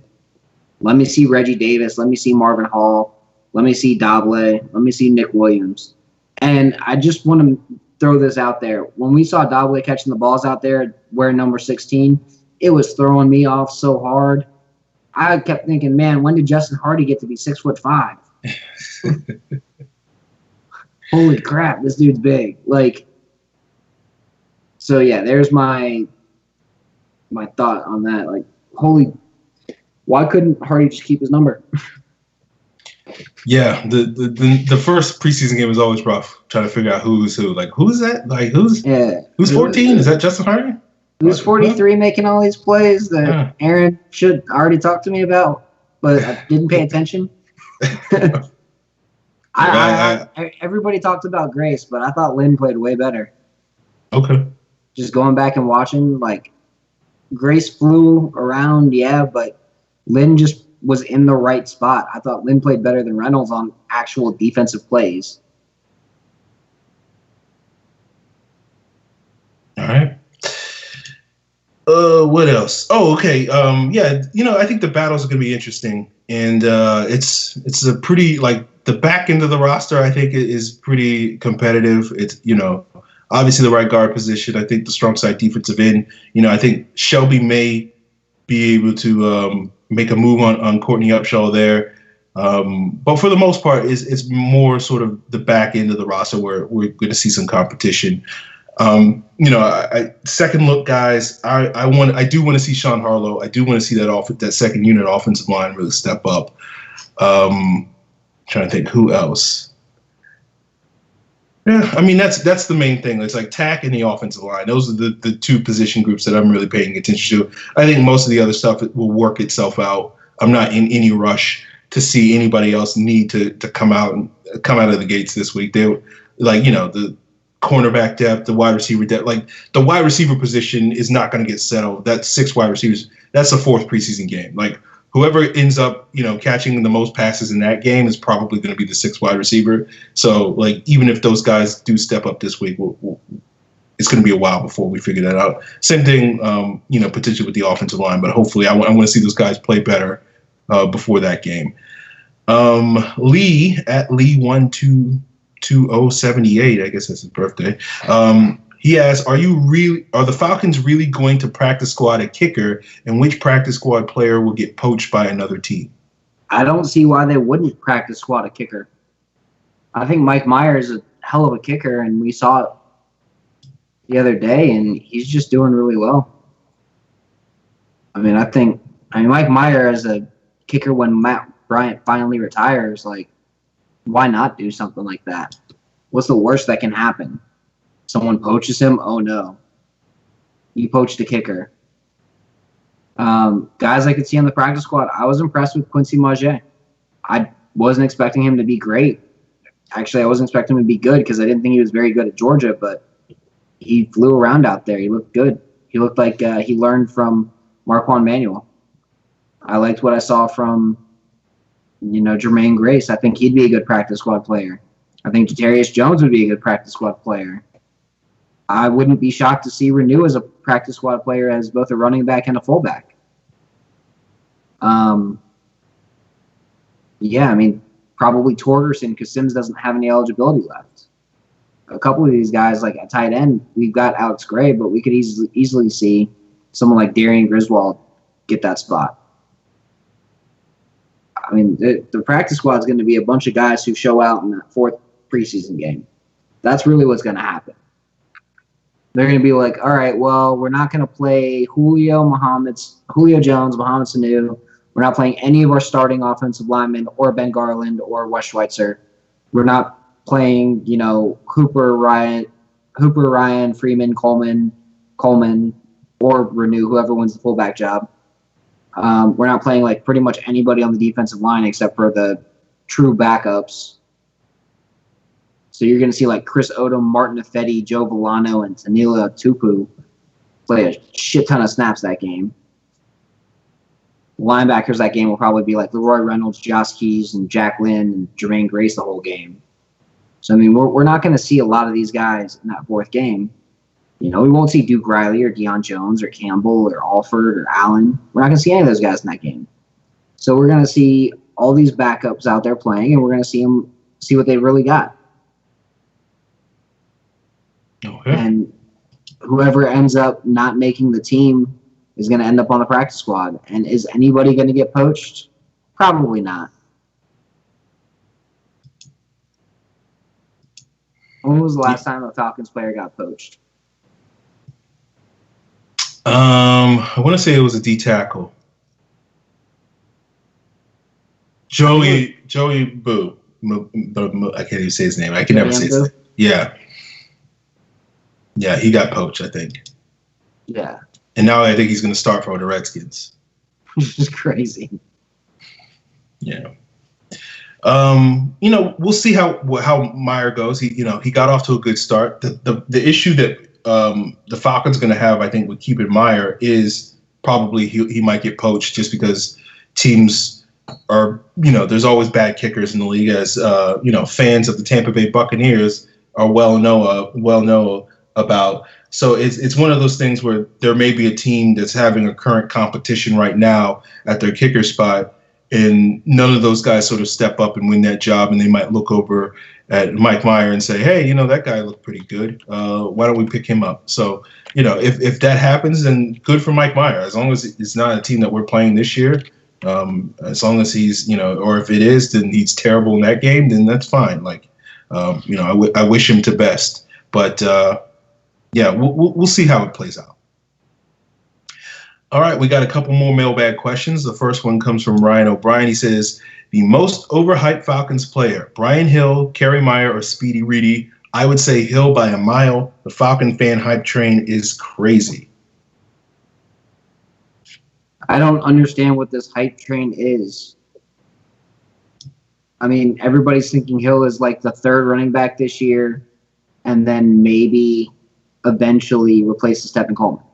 Let me see Reggie Davis. Let me see Marvin Hall. Let me see Dobley. Let me see Nick Williams. And I just want to throw this out there. When we saw Dobley catching the balls out there wearing number 16, it was throwing me off so hard. I kept thinking, man, when did Justin Hardy get to be 6'5"? Holy crap, this dude's big. So yeah, there's my thought on that. Like, why couldn't Hardy just keep his number? Yeah, the first preseason game was always rough, trying to figure out who's who. Like, who's that? Like, who's 14? Is that Justin Hardy? Who's 43 making all these plays that Aaron should already talk to me about, but I didn't pay attention? Everybody talked about Grace, but I thought Lynn played way better. Okay. Just going back and watching, like, Grace flew around, yeah, but Lynn just was in the right spot. I thought Lynn played better than Reynolds on actual defensive plays. All right. What else? Oh, okay. I think the battles are going to be interesting, and it's a pretty, like, the back end of the roster, I think, is pretty competitive. It's, obviously the right guard position. I think the strong side defensive end. I think Shelby may be able to make a move on Courtney Upshaw there. But for the most part, it's more sort of the back end of the roster where we're going to see some competition. Second look guys, I do want to see Sean Harlow. I do want to see that second unit offensive line really step up. Trying to think who else. Yeah, I mean that's the main thing. It's like tack and the offensive line. Those are the two position groups that I'm really paying attention to. I think most of the other stuff will work itself out. I'm not in any rush to see anybody else need to come out of the gates this week. They the cornerback depth, the wide receiver depth, like the wide receiver position is not going to get settled. That's 6 wide receivers. That's the 4th preseason game. Like, whoever ends up, catching the most passes in that game is probably going to be the 6th wide receiver. So, like, even if those guys do step up this week, it's going to be a while before we figure that out. Same thing, potentially with the offensive line, but hopefully I want to see those guys play better before that game. Lee at Lee122078, I guess that's his birthday. He asks, are the Falcons really going to practice squad a kicker, and which practice squad player will get poached by another team? I don't see why they wouldn't practice squad a kicker. I think Mike Myers is a hell of a kicker, and we saw it the other day, and he's just doing really well. I mean, Mike Myers as a kicker when Matt Bryant finally retires, like, why not do something like that? What's the worst that can happen? Someone poaches him. Oh no, you poached a kicker. Guys I could see on the practice squad. I was impressed with Quincy Maje. I wasn't expecting him to be great. Actually, I wasn't expecting him to be good because I didn't think he was very good at Georgia, but he flew around out there. He looked good. He looked like he learned from Marquand Manuel. I liked what I saw from, Jermaine Grace. I think he'd be a good practice squad player. I think Jatarius Jones would be a good practice squad player. I wouldn't be shocked to see Renew as a practice squad player as both a running back and a fullback. Probably Torgerson because Sims doesn't have any eligibility left. A couple of these guys, like at tight end, we've got Alex Gray, but we could easily see someone like Darian Griswold get that spot. I mean, the practice squad is going to be a bunch of guys who show out in that fourth preseason game. That's really what's going to happen. They're going to be like, all right, well, we're not going to play Julio Jones, Mohamed Sanu. We're not playing any of our starting offensive linemen or Ben Garland or Wes Schweitzer. We're not playing, Hooper, Ryan, Freeman, Coleman, or Renew, whoever wins the fullback job. We're not playing like pretty much anybody on the defensive line except for the true backups. So you're going to see like Chris Odom, Martin Affetti, Joe Villano, and Tanila Tupu play a shit ton of snaps that game. Linebackers that game will probably be like Leroy Reynolds, Josh Keys, and Jack Lynn, and Jermaine Grace the whole game. So, I mean, we're not going to see a lot of these guys in that fourth game. We won't see Duke Riley or Deion Jones or Campbell or Alford or Allen. We're not going to see any of those guys in that game. So we're going to see all these backups out there playing, and we're going to see what they really got. Okay. And whoever ends up not making the team is going to end up on the practice squad. And is anybody going to get poached? Probably not. When was the last time a Falcons player got poached? I want to say it was a D tackle. Joey Boo. I can't even say his name. I can never say his name. Yeah. Yeah, he got poached, I think. Yeah. And now I think he's going to start for the Redskins. Which is crazy. Yeah. We'll see how Meyer goes. He got off to a good start. The issue that the Falcons going to have, I think, with keeping Meyer is probably he might get poached just because teams are, there's always bad kickers in the league, as fans of the Tampa Bay Buccaneers are well know about. So it's one of those things where there may be a team that's having a current competition right now at their kicker spot, and none of those guys sort of step up and win that job, and they might look over at Mike Meyer and say, hey, that guy looked pretty good. Why don't we pick him up? So, if that happens, then good for Mike Meyer. As long as it's not a team that we're playing this year, as long as he's, or if it is, then he's terrible in that game, then that's fine. Like, I wish him to best. But, yeah, we'll see how it plays out. All right, we got a couple more mailbag questions. The first one comes from Ryan O'Brien. He says, the most overhyped Falcons player, Brian Hill, Kerry Meyer, or Speedy Reedy? I would say Hill by a mile. The Falcon fan hype train is crazy. I don't understand what this hype train is. I mean, everybody's thinking Hill is like the third running back this year and then maybe eventually replaces Stephen Coleman.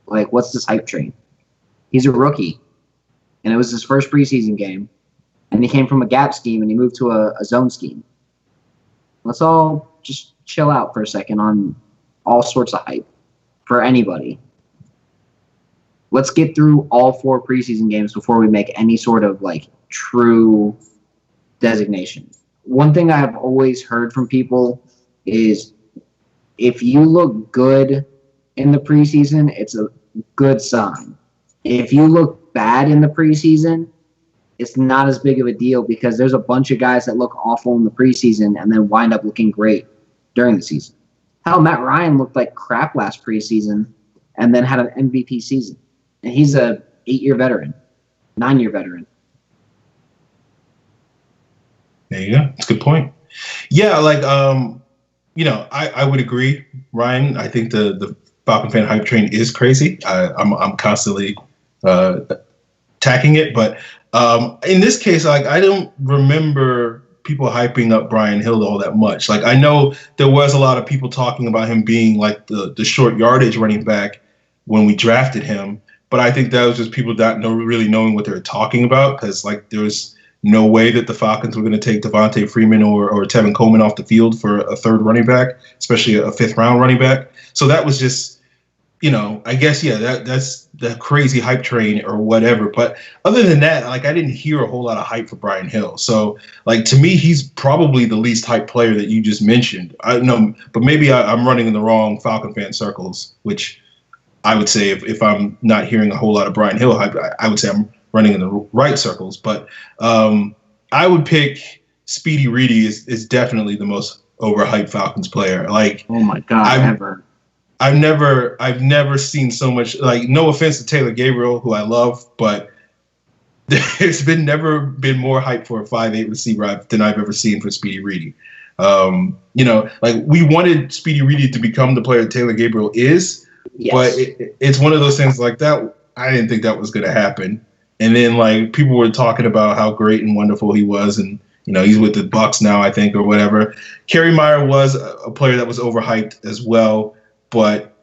Like, what's this hype train? He's a rookie, and it was his first preseason game, and he came from a gap scheme, and he moved to a zone scheme. Let's all just chill out for a second on all sorts of hype for anybody. Let's get through all 4 preseason games before we make any sort of, like, true designation. One thing I've always heard from people is if you look good in the preseason, it's a good sign. If you look bad in the preseason, it's not as big of a deal because there's a bunch of guys that look awful in the preseason and then wind up looking great during the season. Hell, Matt Ryan looked like crap last preseason and then had an MVP season. And he's a 8-year veteran, 9-year veteran. There you go. That's a good point. Yeah, like, I would agree, Ryan. I think the Falcon fan hype train is crazy. I'm constantly attacking it, but in this case, like I don't remember people hyping up Brian Hill all that much. Like I know there was a lot of people talking about him being like the short yardage running back when we drafted him, but I think that was just people not really knowing what they were talking about because like there was no way that the Falcons were going to take Devontae Freeman or Tevin Coleman off the field for a third running back, especially a fifth-round running back. So that was just, I guess, that's the crazy hype train or whatever. But other than that, like I didn't hear a whole lot of hype for Brian Hill. So, like, to me, he's probably the least hype player that you just mentioned. I know, but maybe I'm running in the wrong Falcon fan circles, which I would say if I'm not hearing a whole lot of Brian Hill hype, I would say I'm running in the right circles, but I would pick Speedy Reedy is definitely the most overhyped Falcons player. Like, oh my God, I've never seen so much. Like, no offense to Taylor Gabriel, who I love, but there's never been more hype for a 5'8" receiver than I've ever seen for Speedy Reedy. Like we wanted Speedy Reedy to become the player Taylor Gabriel is, yes. But it's one of those things like that. I didn't think that was going to happen. And then, like, people were talking about how great and wonderful he was, and he's with the Bucs now, I think, or whatever. Kerry Meyer was a player that was overhyped as well, but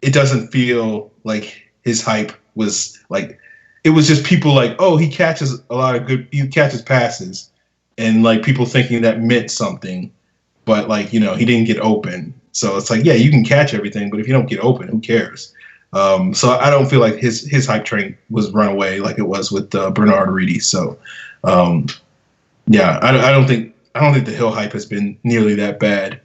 it doesn't feel like his hype was like it was just people like, oh, he catches passes, and like people thinking that meant something, but like he didn't get open. So it's like, yeah, you can catch everything, but if you don't get open, who cares? So I don't feel like his hype train was run away like it was with Bernard Reedy. So, I don't think the Hill hype has been nearly that bad.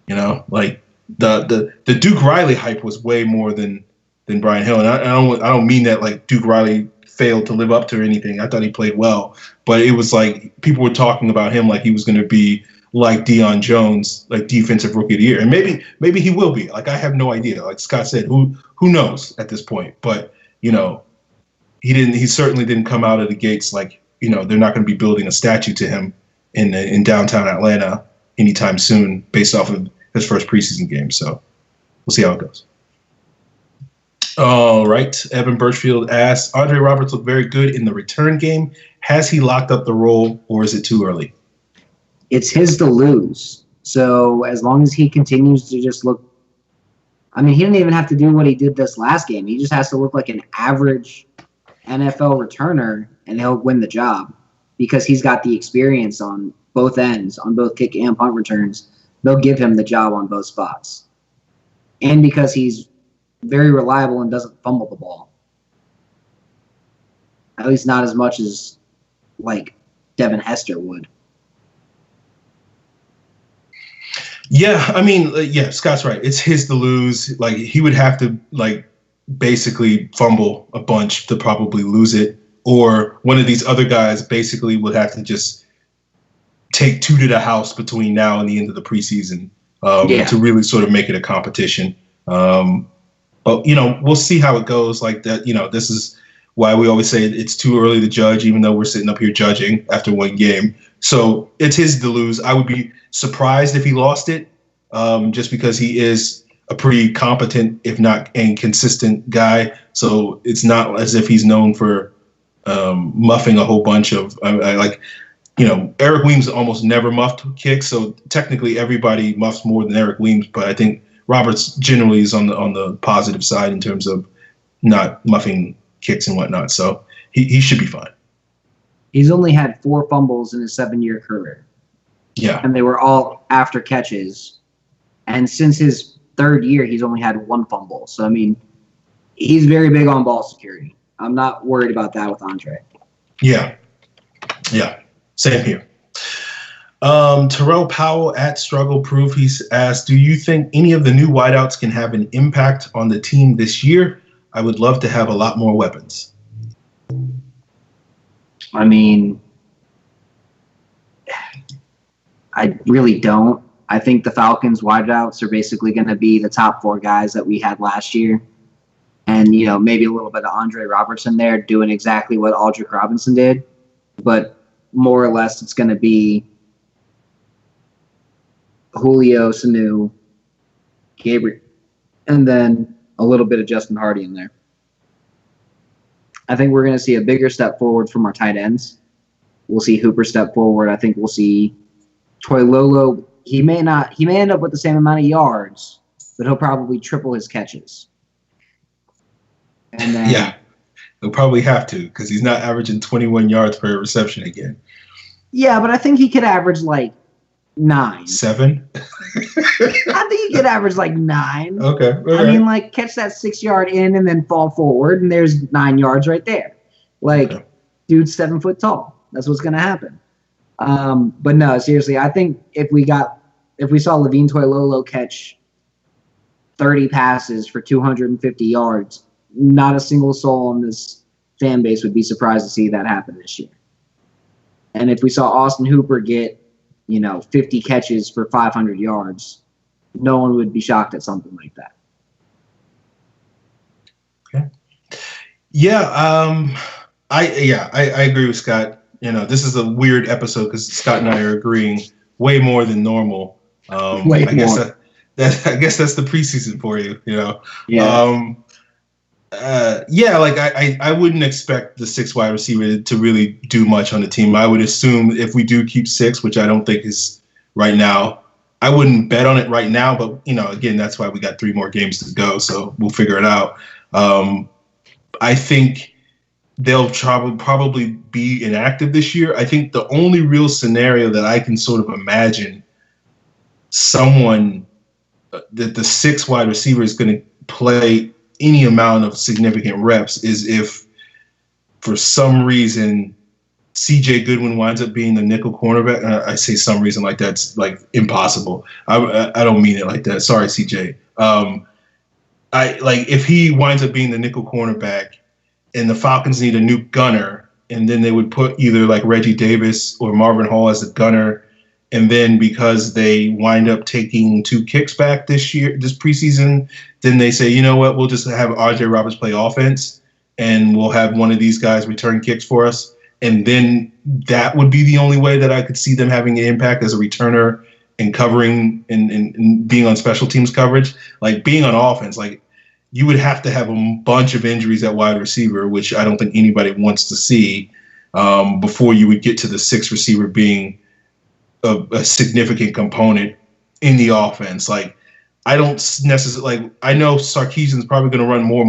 Like the Duke Riley hype was way more than Brian Hill, and I don't mean that like Duke Riley failed to live up to anything. I thought he played well, but it was like people were talking about him like he was going to be like Deion Jones, like defensive rookie of the year. And maybe he will be. Like, I have no idea. Like Scott said, who knows at this point? But, he certainly didn't come out of the gates like, they're not going to be building a statue to him in downtown Atlanta anytime soon based off of his first preseason game. So we'll see how it goes. All right. Evan Birchfield asks, Andre Roberts looked very good in the return game. Has he locked up the role or is it too early? It's his to lose. So as long as he continues to just look, I mean, he didn't even have to do what he did this last game. He just has to look like an average NFL returner, and he'll win the job because he's got the experience on both ends, on both kick and punt returns. They'll give him the job on both spots. And because he's very reliable and doesn't fumble the ball. At least not as much as, like, Devin Hester would. Yeah, I mean, Scott's right. It's his to lose. Like, he would have to, like, basically fumble a bunch to probably lose it. Or one of these other guys basically would have to just take two to the house between now and the end of the preseason to really sort of make it a competition. But, we'll see how it goes. Like that, this is why we always say it's too early to judge, even though we're sitting up here judging after one game. So it's his to lose. I would be surprised if he lost it, just because he is a pretty competent, if not inconsistent guy. So it's not as if he's known for muffing a whole bunch of Eric Weems almost never muffed kicks. So technically everybody muffs more than Eric Weems, but I think Roberts generally is on the positive side in terms of not muffing kicks and whatnot. So he should be fine. He's only had 4 fumbles in his 7-year career. Yeah. And they were all after catches. And since his 3rd year, he's only had 1 fumble. So, I mean, he's very big on ball security. I'm not worried about that with Andre. Yeah. Yeah. Same here. Terrell Powell at Struggle Proof, he's asked, do you think any of the new wideouts can have an impact on the team this year? I would love to have a lot more weapons. I mean, I really don't. I think the Falcons wideouts are basically going to be the top 4 guys that we had last year. And, maybe a little bit of Andre Robertson there doing exactly what Aldrick Robinson did. But more or less it's going to be Julio, Sanu, Gabriel, and then a little bit of Justin Hardy in there. I think we're going to see a bigger step forward from our tight ends. We'll see Hooper step forward. I think we'll see Toilolo. He may end up with the same amount of yards, but he'll probably triple his catches. And then, yeah, he'll probably have to because he's not averaging 21 yards per reception again. Yeah, but I think he could average like 9. 7? I think he could average like 9. Okay. I mean, like, catch that 6-yard in and then fall forward, and there's 9 yards right there. Like, okay. Dude's 7 foot tall. That's what's going to happen. But no, seriously, I think if we saw Levine Toilolo catch 30 passes for 250 yards, not a single soul on this fan base would be surprised to see that happen this year. And if we saw Austin Hooper get, 50 catches for 500 yards, no one would be shocked at something like that. Okay. Yeah, I agree with Scott. This is a weird episode because Scott and I are agreeing way more than normal. I guess that's the preseason for you. Yeah. I wouldn't expect the 6 wide receiver to really do much on the team. I would assume if we do keep 6, which I don't think is right now, I wouldn't bet on it right now. But again, that's why we got 3 more games to go, so we'll figure it out. I think they'll probably be inactive this year. I think the only real scenario that I can sort of imagine someone that the 6 wide receiver is going to play any amount of significant reps is if for some reason CJ Goodwin winds up being the nickel cornerback. I say some reason like that's like impossible. I don't mean it like that. Sorry, CJ. If he winds up being the nickel cornerback and the Falcons need a new gunner, and then they would put either like Reggie Davis or Marvin Hall as the gunner. And then because they wind up taking 2 kicks back this preseason, then they say, you know what, we'll just have RJ Roberts play offense and we'll have one of these guys return kicks for us. And then that would be the only way that I could see them having an impact as a returner and covering and being on special teams coverage. Like being on offense, like you would have to have a bunch of injuries at wide receiver, which I don't think anybody wants to see before you would get to the 6th receiver being a significant component in the offense. Like I don't necessarily I know Sarkisian's probably going to run more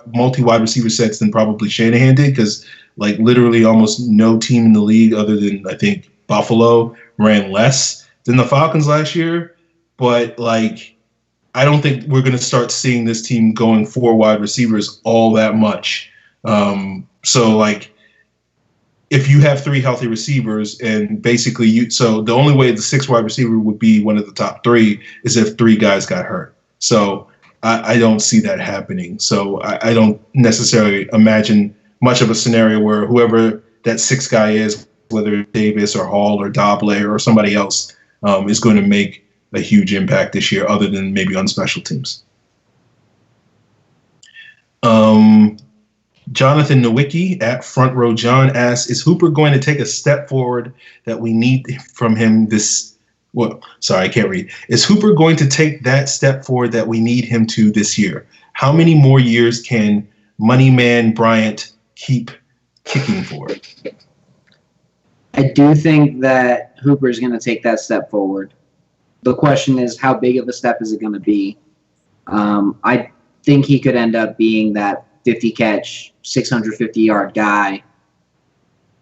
multi-wide receiver sets than probably Shanahan did because like literally almost no team in the league other than I think Buffalo ran less than the Falcons last year. But like I don't think we're going to start seeing this team going 4 wide receivers all that much. So like if you have 3 healthy receivers and basically so the only way the 6 wide receiver would be one of the top 3 is if 3 guys got hurt. So I don't see that happening. So I don't necessarily imagine much of a scenario where whoever that 6th guy is, whether it's Davis or Hall or Doble or somebody else, is going to make a huge impact this year other than maybe on special teams. Jonathan Nowicki at Front Row John asks, is Hooper going to take a step forward that we need from him this – well, sorry, I can't read. Is Hooper going to take that step forward that we need him to this year? How many more years can Moneyman Bryant keep kicking for? I do think that Hooper is going to take that step forward. The question is, how big of a step is it going to be? I think he could end up being that 50-catch, 650-yard guy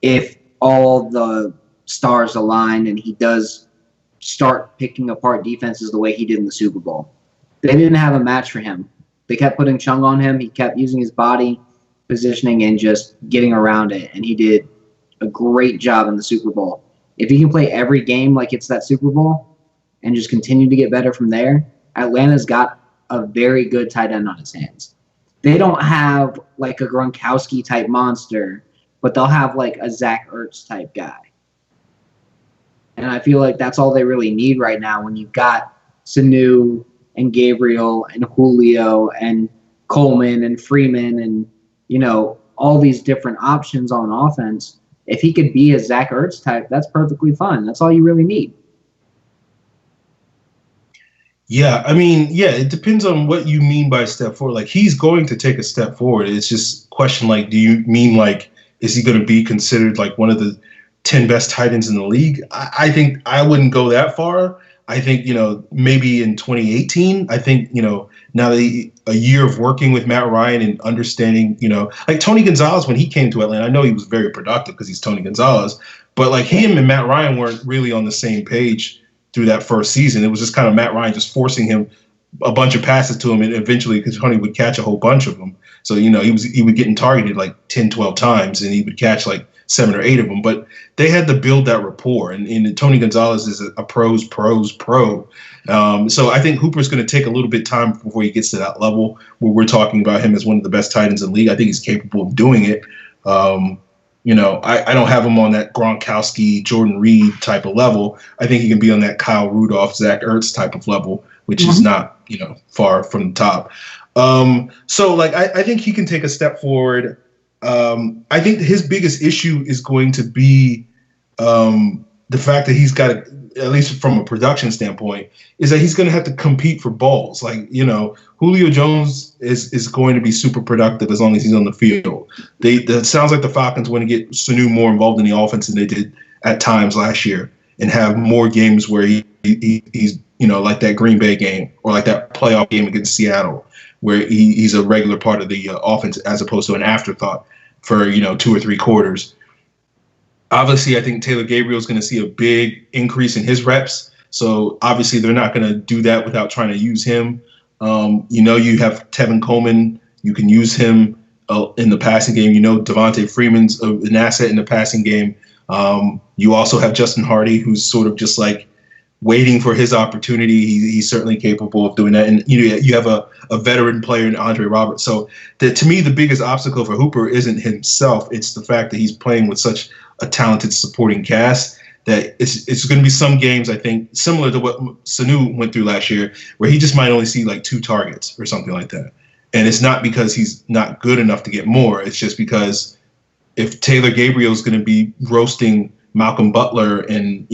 if all the stars align and he does start picking apart defenses the way he did in the Super Bowl. They didn't have a match for him. They kept putting Chung on him. He kept using his body, positioning, and just getting around it, and he did a great job in the Super Bowl. If he can play every game like it's that Super Bowl and just continue to get better from there, Atlanta's got a very good tight end on his hands. They don't have like a Gronkowski type monster, but they'll have like a Zach Ertz type guy. And I feel like that's all they really need right now when you've got Sanu and Gabriel and Julio and Coleman and Freeman and, all these different options on offense. If he could be a Zach Ertz type, that's perfectly fine. That's all you really need. Yeah, I mean, yeah, it depends on what you mean by step forward. Like he's going to take a step forward. It's just question like, do you mean like is he going to be considered like one of the 10 best tight ends in the league? I think I wouldn't go that far. I think maybe in 2018. I think now that a year of working with Matt Ryan and understanding like Tony Gonzalez when he came to Atlanta. I know he was very productive because he's Tony Gonzalez, but like him and Matt Ryan weren't really on the same page through that first season. It was just kind of Matt Ryan just forcing him a bunch of passes to him, and eventually because Tony would catch a whole bunch of them. So he would get targeted like 10, 12 times, and he would catch like 7 or 8 of them. But they had to build that rapport, and Tony Gonzalez is a pro's pro. So I think Hooper's going to take a little bit of time before he gets to that level where we're talking about him as one of the best tight ends in the league. I think he's capable of doing it. I don't have him on that Gronkowski, Jordan Reed type of level. I think he can be on that Kyle Rudolph, Zach Ertz type of level, which is not, far from the top. So like, I think he can take a step forward. I think his biggest issue is going to be the fact that he's got to, at least from a production standpoint, is that he's going to have to compete for balls. Like, Julio Jones is going to be super productive as long as he's on the field. It sounds like the Falcons want to get Sanu more involved in the offense than they did at times last year and have more games where he's, like that Green Bay game or like that playoff game against Seattle where he's a regular part of the offense as opposed to an afterthought for, 2 or 3 quarters. Obviously, I think Taylor Gabriel is going to see a big increase in his reps. So obviously, they're not going to do that without trying to use him. You have Tevin Coleman. You can use him in the passing game. Devontae Freeman's an asset in the passing game. You also have Justin Hardy, who's sort of just like waiting for his opportunity. He's certainly capable of doing that. And you have a veteran player in Andre Roberts. So to me, the biggest obstacle for Hooper isn't himself. It's the fact that he's playing with such a talented supporting cast that it's going to be some games, I think, similar to what Sanu went through last year, where he just might only see like 2 targets or something like that. And it's not because he's not good enough to get more. It's just because if Taylor Gabriel is going to be roasting Malcolm Butler and,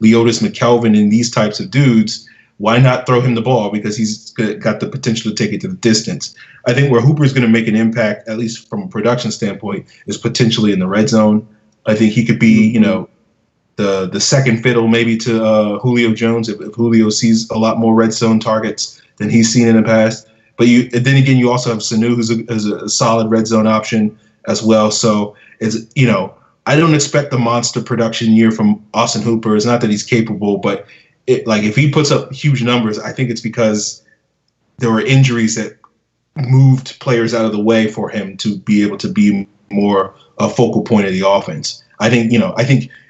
Leotis McKelvin and these types of dudes, why not throw him the ball? Because he's got the potential to take it to the distance. I think where Hooper is going to make an impact, at least from a production standpoint, is potentially in the red zone. I think he could be, the second fiddle maybe to Julio Jones if Julio sees a lot more red zone targets than he's seen in the past. But then again, you also have Sanu, who's a solid red zone option as well. So it's I don't expect the monster production year from Austin Hooper. It's not that he's capable, but if he puts up huge numbers, I think it's because there were injuries that moved players out of the way for him to be able to be more a focal point of the offense. I think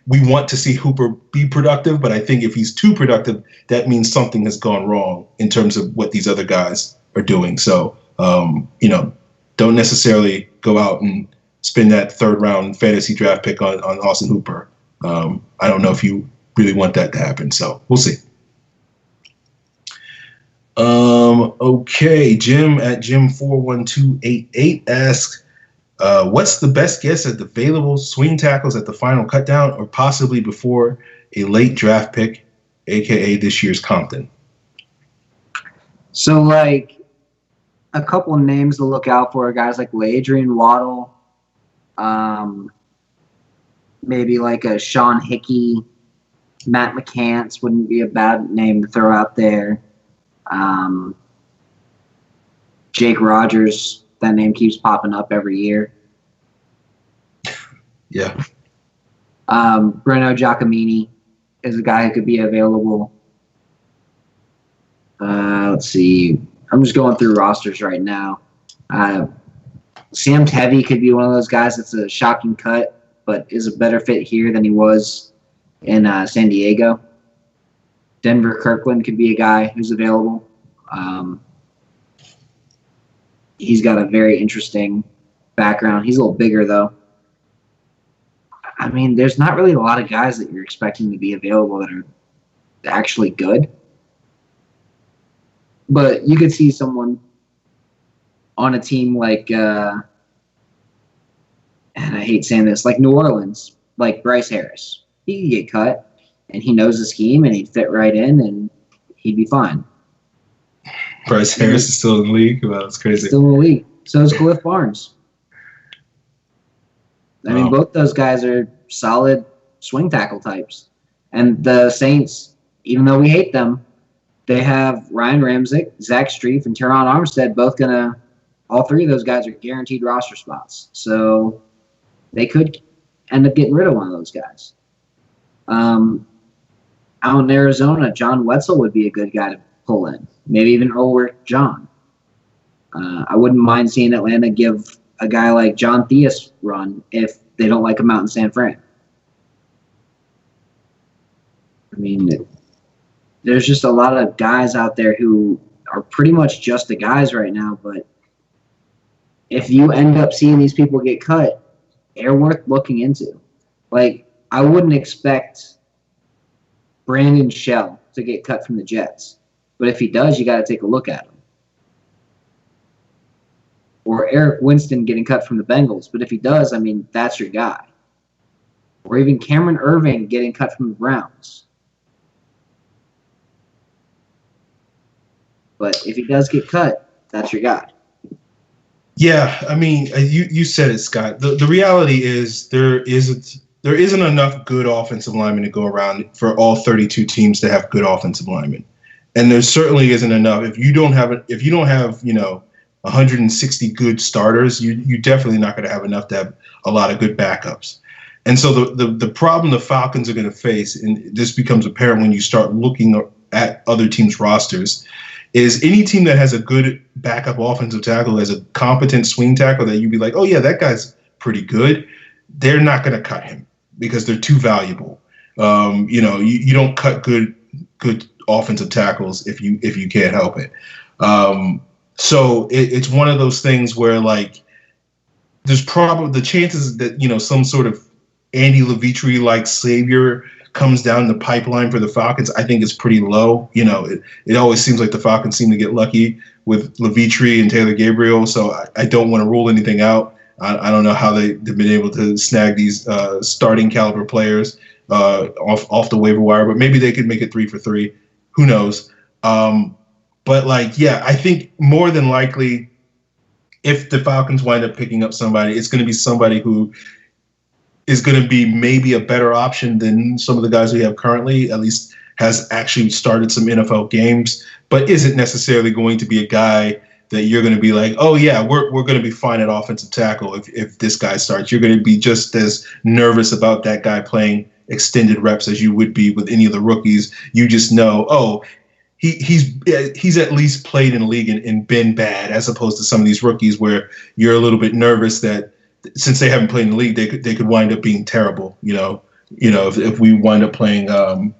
we want to see Hooper be productive, but I think if he's too productive, that means something has gone wrong in terms of what these other guys are doing. So, don't necessarily go out and spend that 3rd round fantasy draft pick on Austin Hooper. I don't know if you really want that to happen. So we'll see. Okay. Jim at Jim41288 asks, what's the best guess at the available swing tackles at the final cutdown or possibly before a late draft pick, aka this year's Compton? So like a couple names to look out for are guys like Adrian Waddle, maybe like a Sean Hickey, Matt McCants wouldn't be a bad name to throw out there. Jake Rogers, that name keeps popping up every year. Yeah. Bruno Giacomini is a guy who could be available. Let's see. I'm just going through rosters right now. Sam Tevy could be one of those guys that's a shocking cut, but is a better fit here than he was in San Diego. Denver Kirkland could be a guy who's available. He's got a very interesting background. He's a little bigger, though. I mean, there's not really a lot of guys that you're expecting to be available that are actually good. But you could see someone on a team like, and I hate saying this, like New Orleans, like Bryce Harris. He could get cut, and he knows the scheme, and he'd fit right in, and he'd be fine. Bryce Harris is still in the league. Wow, that's crazy. Still in the league. So is Cliff Barnes. I mean, both those guys are solid swing tackle types. And the Saints, even though we hate them, they have Ryan Ramczyk, Zach Strief, and Teron Armstead both going to – all three of those guys are guaranteed roster spots. So they could end up getting rid of one of those guys. Out in Arizona, John Wetzel would be a good guy to pull in. Maybe even Ulrich John. I wouldn't mind seeing Atlanta give a guy like John Theus run if they don't like him out in San Fran. I mean, there's just a lot of guys out there who are pretty much just the guys right now, but if you end up seeing these people get cut, they're worth looking into. Like, I wouldn't expect Brandon Shell to get cut from the Jets, but if he does, you got to take a look at him. Or Eric Winston getting cut from the Bengals, but if he does, I mean, that's your guy. Or even Cameron Irving getting cut from the Browns. But if he does get cut, that's your guy. Yeah, I mean, you said it, Scott. The reality is there isn't enough good offensive linemen to go around for all 32 teams to have good offensive linemen, and there certainly isn't enough. If you don't have 160 good starters, you're definitely not going to have enough to have a lot of good backups. And so the problem the Falcons are going to face, and this becomes apparent when you start looking at other teams' rosters, is any team that has a good backup offensive tackle, as a competent swing tackle that you'd be like, oh yeah, that guy's pretty good, they're not going to cut him because they're too valuable. You don't cut good offensive tackles if you can't help it. So it's one of those things where, like, there's probably the chances that, some sort of Andy Levitre-like savior comes down the pipeline for the Falcons, I think is pretty low. It always seems like the Falcons seem to get lucky with Levitre and Taylor Gabriel, so I don't want to rule anything out. I don't know how they've been able to snag these starting caliber players off the waiver wire, but maybe they could make it 3 for 3. Who knows? But I think more than likely, if the Falcons wind up picking up somebody, it's going to be somebody who is going to be maybe a better option than some of the guys we have currently, at least has actually started some NFL games, but isn't necessarily going to be a guy that you're going to be like, oh yeah, we're going to be fine at offensive tackle if this guy starts. You're going to be just as nervous about that guy playing extended reps as you would be with any of the rookies. You just know, oh, he's at least played in the league and been bad, as opposed to some of these rookies where you're a little bit nervous that since they haven't played in the league, they could wind up being terrible. If we wind up playing, I'm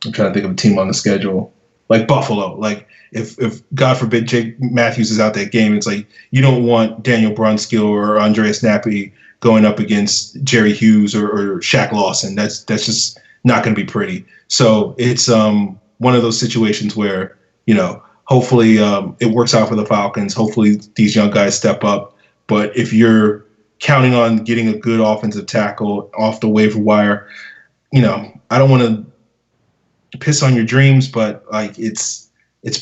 trying to think of a team on the schedule like Buffalo. Like if God forbid Jake Matthews is out that game, it's like you don't want Daniel Brunskill or Andreas Nappy going up against Jerry Hughes or Shaq Lawson. That's just not going to be pretty. So it's one of those situations where, hopefully it works out for the Falcons. Hopefully these young guys step up. But if you're counting on getting a good offensive tackle off the waiver wire, I don't want to piss on your dreams, but it's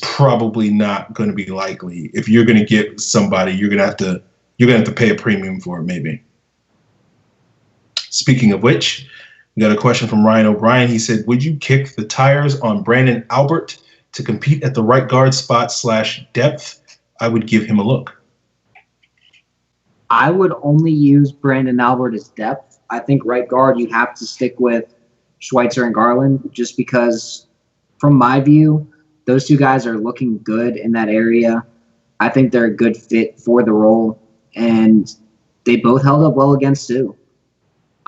probably not going to be likely. If you're going to get somebody, you're going to have to pay a premium for it, maybe. Speaking of which, we got a question from Ryan O'Brien. He said, would you kick the tires on Brandon Albert to compete at the right guard spot / depth? I would give him a look. I would only use Brandon Albert as depth. I think right guard, you have to stick with Schweitzer and Garland, just because, from my view, those two guys are looking good in that area. I think they're a good fit for the role, and they both held up well against Sue.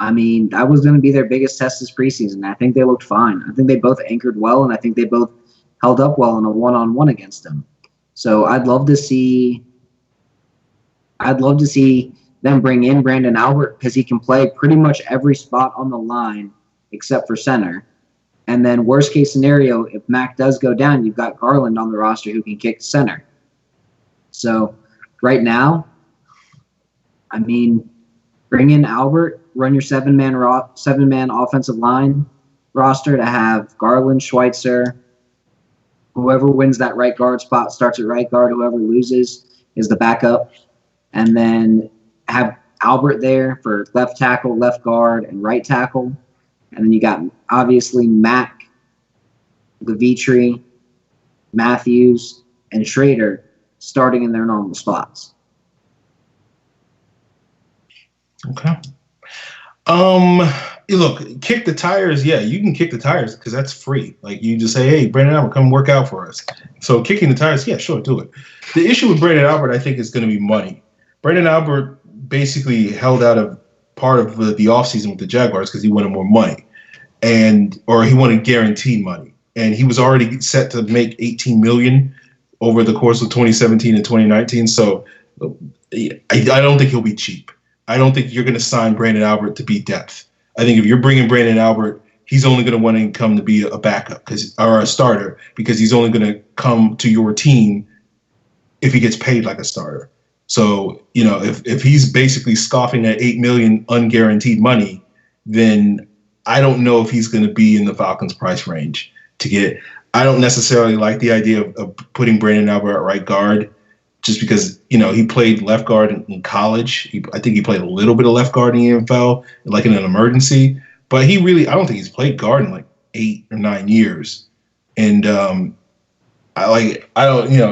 I mean, that was going to be their biggest test this preseason. I think they looked fine. I think they both anchored well, and I think they both held up well in a one-on-one against him. So I'd love to see them bring in Brandon Albert because he can play pretty much every spot on the line except for center. And then worst case scenario, if Mac does go down, you've got Garland on the roster who can kick center. So right now, I mean, bring in Albert, run your seven-man offensive line roster to have Garland, Schweitzer, whoever wins that right guard spot starts at right guard. Whoever loses is the backup. And then have Albert there for left tackle, left guard, and right tackle. And then you got, obviously, Mack, Levitri, Matthews, and Schrader starting in their normal spots. Okay. Look, kick the tires. Yeah, you can kick the tires because that's free. Like, you just say, hey, Brandon Albert, come work out for us. So kicking the tires, yeah, sure, do it. The issue with Brandon Albert, I think, is going to be money. Brandon Albert basically held out a part of the offseason with the Jaguars because he wanted more money, or he wanted guaranteed money. And he was already set to make $18 million over the course of 2017 and 2019. So I don't think he'll be cheap. I don't think you're going to sign Brandon Albert to be depth. I think if you're bringing Brandon Albert, he's only going to want to come to be a backup or a starter because he's only going to come to your team if he gets paid like a starter. So, if he's basically scoffing at $8 million unguaranteed money, then I don't know if he's going to be in the Falcons' price range to get. I don't necessarily like the idea of putting Brandon Albert at right guard just because, he played left guard in college. I think he played a little bit of left guard in the NFL, like in an emergency. But I don't think he's played guard in like 8 or 9 years. And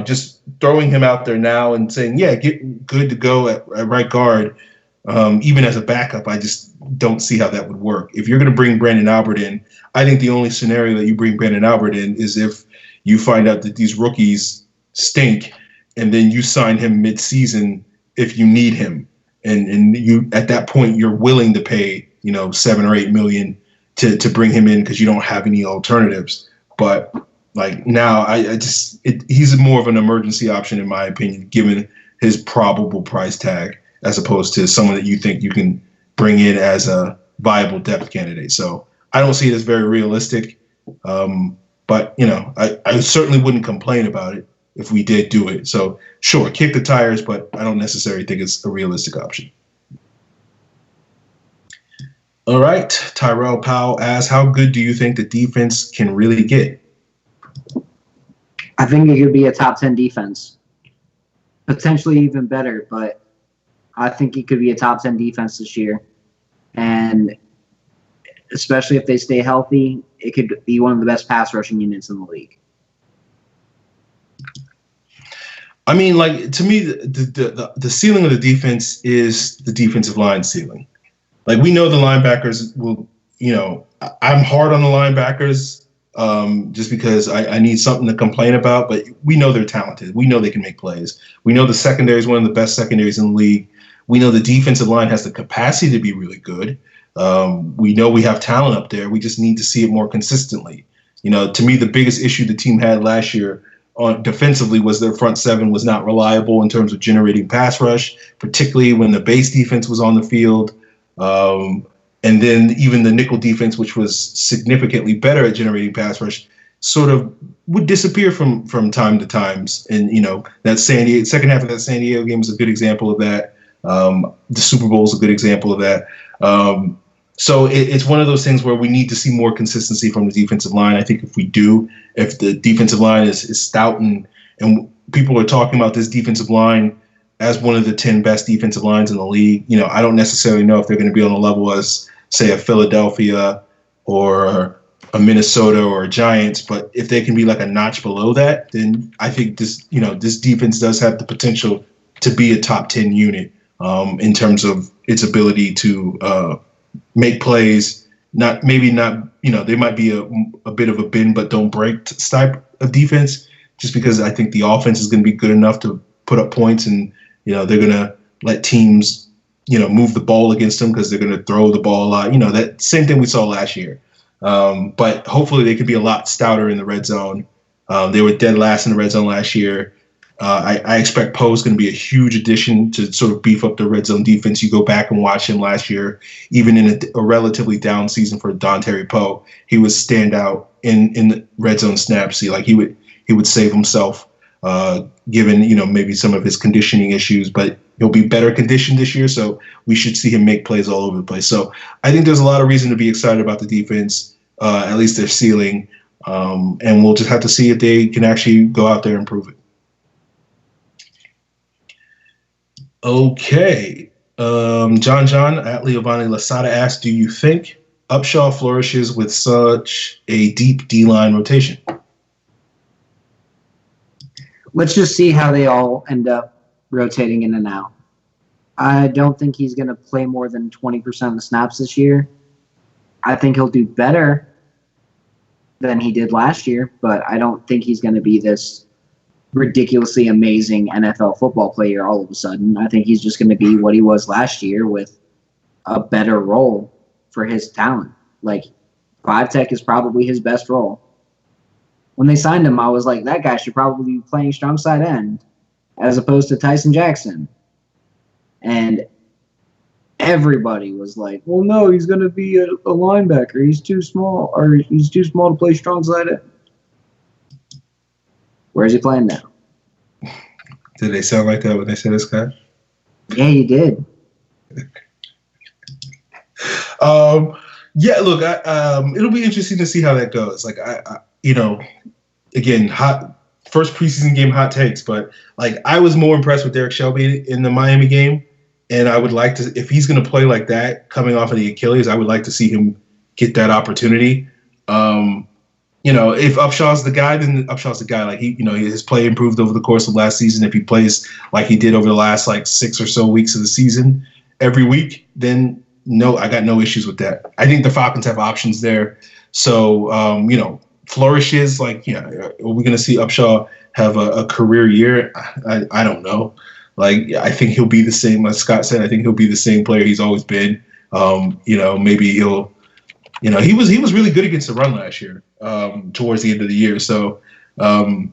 just throwing him out there now and saying, yeah, get good to go at right guard, even as a backup, I just don't see how that would work. If you're going to bring Brandon Albert in, I think the only scenario that you bring Brandon Albert in is if you find out that these rookies stink and then you sign him mid-season if you need him. And you, at that point, you're willing to pay, $7 or $8 million to bring him in because you don't have any alternatives. But like now, he's more of an emergency option, in my opinion, given his probable price tag, as opposed to someone that you think you can bring in as a viable depth candidate. So I don't see it as very realistic. But, I certainly wouldn't complain about it if we did do it. So sure, kick the tires, but I don't necessarily think it's a realistic option. All right. Tyrell Powell asks, how good do you think the defense can really get? I think it could be a top 10 defense. Potentially even better, but I think it could be a top 10 defense this year. And especially if they stay healthy, it could be one of the best pass rushing units in the league. I mean, like, to me, the ceiling of the defense is the defensive line ceiling. Like, we know the linebackers will, I'm hard on the linebackers just because I need something to complain about, but we know they're talented. We know they can make plays. We know the secondary is one of the best secondaries in the league. We know the defensive line has the capacity to be really good. We know we have talent up there. We just need to see it more consistently. To me, the biggest issue the team had last year defensively was their front seven was not reliable in terms of generating pass rush, particularly when the base defense was on the field. And then even the nickel defense, which was significantly better at generating pass rush, sort of would disappear from time to times. And, that second half of that San Diego game was a good example of that. The Super Bowl is a good example of that. So it's one of those things where we need to see more consistency from the defensive line. I think if the defensive line is stout and people are talking about this defensive line as one of the 10 best defensive lines in the league, I don't necessarily know if they're going to be on the level as, say, a Philadelphia or a Minnesota or a Giants. But if they can be like a notch below that, then I think this defense does have the potential to be a top 10 unit in terms of its ability to make plays. They might be a bit of a bend but don't break type of defense, just because I think the offense is going to be good enough to put up points, and they're going to let teams move the ball against them because they're going to throw the ball a lot. That same thing we saw last year. But hopefully they could be a lot stouter in the red zone. They were dead last in the red zone last year. I expect Poe's going to be a huge addition to sort of beef up the red zone defense. You go back and watch him last year, even in a relatively down season for Dontari Poe, he was standout in the red zone snaps. He would save himself, given maybe some of his conditioning issues, but he'll be better conditioned this year, so we should see him make plays all over the place. So I think there's a lot of reason to be excited about the defense, at least their ceiling. And we'll just have to see if they can actually go out there and prove it. Okay. John at Leovani Lasada asked, do you think Upshaw flourishes with such a deep D-line rotation? Let's just see how they all end up rotating in and out. I don't think he's going to play more than 20% of the snaps this year. I think he'll do better than he did last year, but I don't think he's going to be this ridiculously amazing NFL football player all of a sudden. I think he's just going to be what he was last year with a better role for his talent. Like, 5-tech is probably his best role. When they signed him, I was like, that guy should probably be playing strong side end as opposed to Tyson Jackson. And everybody was like, well, no, he's going to be a linebacker. He's too small, or he's too small to play strong side end. Where is he playing now? Did they sound like that when they said this guy? Yeah, he did. Yeah, look, it'll be interesting to see how that goes. Like, again, first preseason game, hot takes, but like I was more impressed with Derek Shelby in the Miami game, and I would like to, if he's going to play like that coming off of the Achilles, I would like to see him get that opportunity. If Upshaw's the guy, then Upshaw's the guy. Like his play improved over the course of last season. If he plays like he did over the last 6 or so weeks of the season every week, then no, I got no issues with that. I think the Falcons have options there. So, flourishes, are we going to see Upshaw have a career year? I don't know. I think he'll be the same, like Scott said, I think he'll be the same player he's always been. Maybe he'll, he was really good against the run last year, towards the end of the year. So, I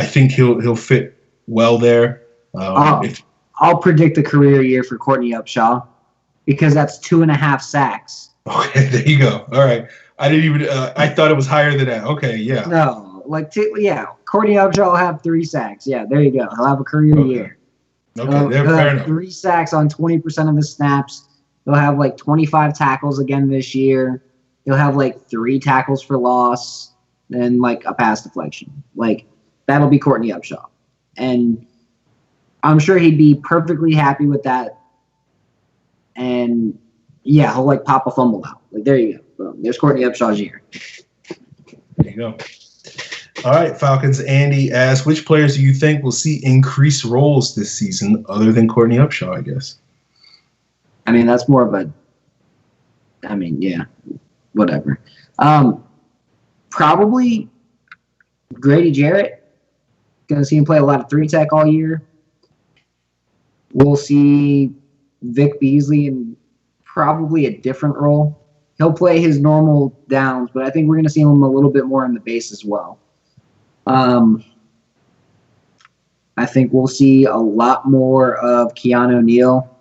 think he'll fit well there. I'll predict a career year for Courtney Upshaw because that's 2.5 sacks. Okay, there you go. All right. I didn't even. I thought it was higher than that. Okay, yeah. No, Courtney Upshaw will have 3 sacks. Yeah, there you go. He'll have a career year. Okay, he'll fair have enough. 3 sacks on 20% of his snaps. He'll have 25 tackles again this year. He'll have 3 tackles for loss and a pass deflection. That'll be Courtney Upshaw, and I'm sure he'd be perfectly happy with that. And yeah, he'll pop a fumble out. There you go. Boom. There's Courtney Upshaw's year. There you go. All right, Falcons. Andy asks, which players do you think will see increased roles this season other than Courtney Upshaw, I guess? I mean, that's more of yeah, whatever. Probably Grady Jarrett. Going to see him play a lot of 3-tech all year. We'll see Vic Beasley in probably a different role. He'll play his normal downs, but I think we're going to see him a little bit more in the base as well. I think we'll see a lot more of Keanu Neal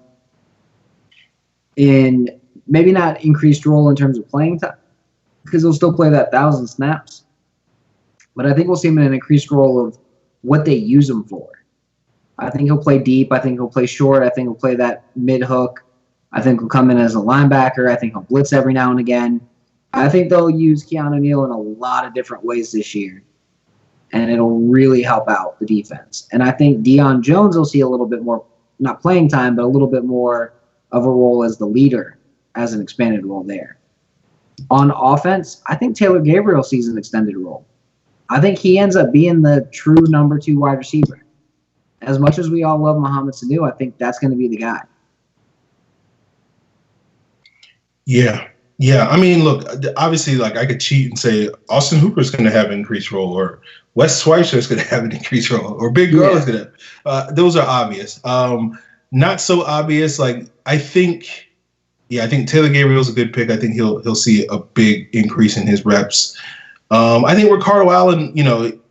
in maybe not increased role in terms of playing time because he'll still play that 1,000 snaps. But I think we'll see him in an increased role of what they use him for. I think he'll play deep. I think he'll play short. I think he'll play that mid-hook. I think he'll come in as a linebacker. I think he'll blitz every now and again. I think they'll use Keanu Neal in a lot of different ways this year, and it'll really help out the defense. And I think Deion Jones will see a little bit more, not playing time, but a little bit more of a role as the leader, as an expanded role there. On offense, I think Taylor Gabriel sees an extended role. I think he ends up being the true number 2 wide receiver. As much as we all love Mohamed Sanu, I think that's going to be the guy. Yeah. I mean, look, obviously, I could cheat and say Austin Hooper's going to have an increased role, or Wes Schweitzer going to have an increased role, or Big Girl is going to. Those are obvious. Not so obvious. I think Taylor Gabriel's a good pick. I think he'll see a big increase in his reps. I think Ricardo Allen,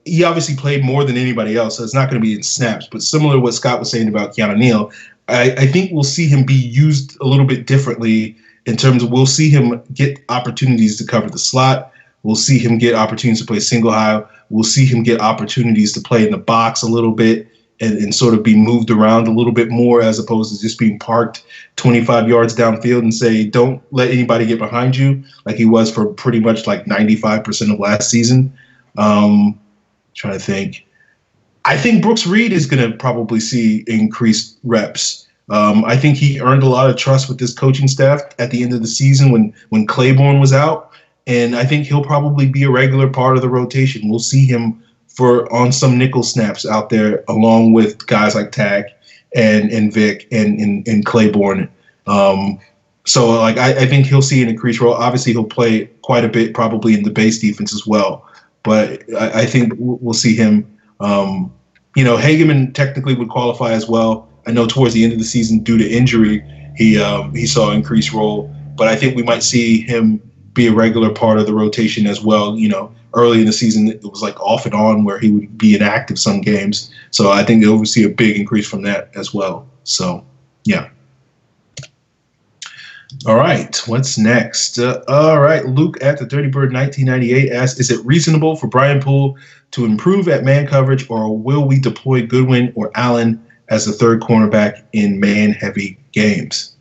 he obviously played more than anybody else, so it's not going to be in snaps. But similar to what Scott was saying about Keanu Neal, I think we'll see him be used a little bit differently in terms of we'll see him get opportunities to cover the slot. We'll see him get opportunities to play single high. We'll see him get opportunities to play in the box a little bit and sort of be moved around a little bit more as opposed to just being parked 25 yards downfield and say, don't let anybody get behind you, like he was for pretty much like 95% of last season. Trying to think. I think Brooks Reed is going to probably see increased reps. I think he earned a lot of trust with this coaching staff at the end of the season when Claiborne was out, and I think he'll probably be a regular part of the rotation. We'll see him on some nickel snaps out there, along with guys like Tag and Vic and Claiborne. So like I think he'll see an increased role. Obviously, he'll play quite a bit probably in the base defense as well. But I think we'll see him. Hageman technically would qualify as well. I know towards the end of the season, due to injury, he saw an increased role. But I think we might see him be a regular part of the rotation as well. Early in the season, it was like off and on where he would be inactive some games. So I think they'll see a big increase from that as well. So, yeah. All right, what's next? All right, Luke at the Dirty Bird 1998 asks, is it reasonable for Brian Poole to improve at man coverage, or will we deploy Goodwin or Allen as the third cornerback in man-heavy games?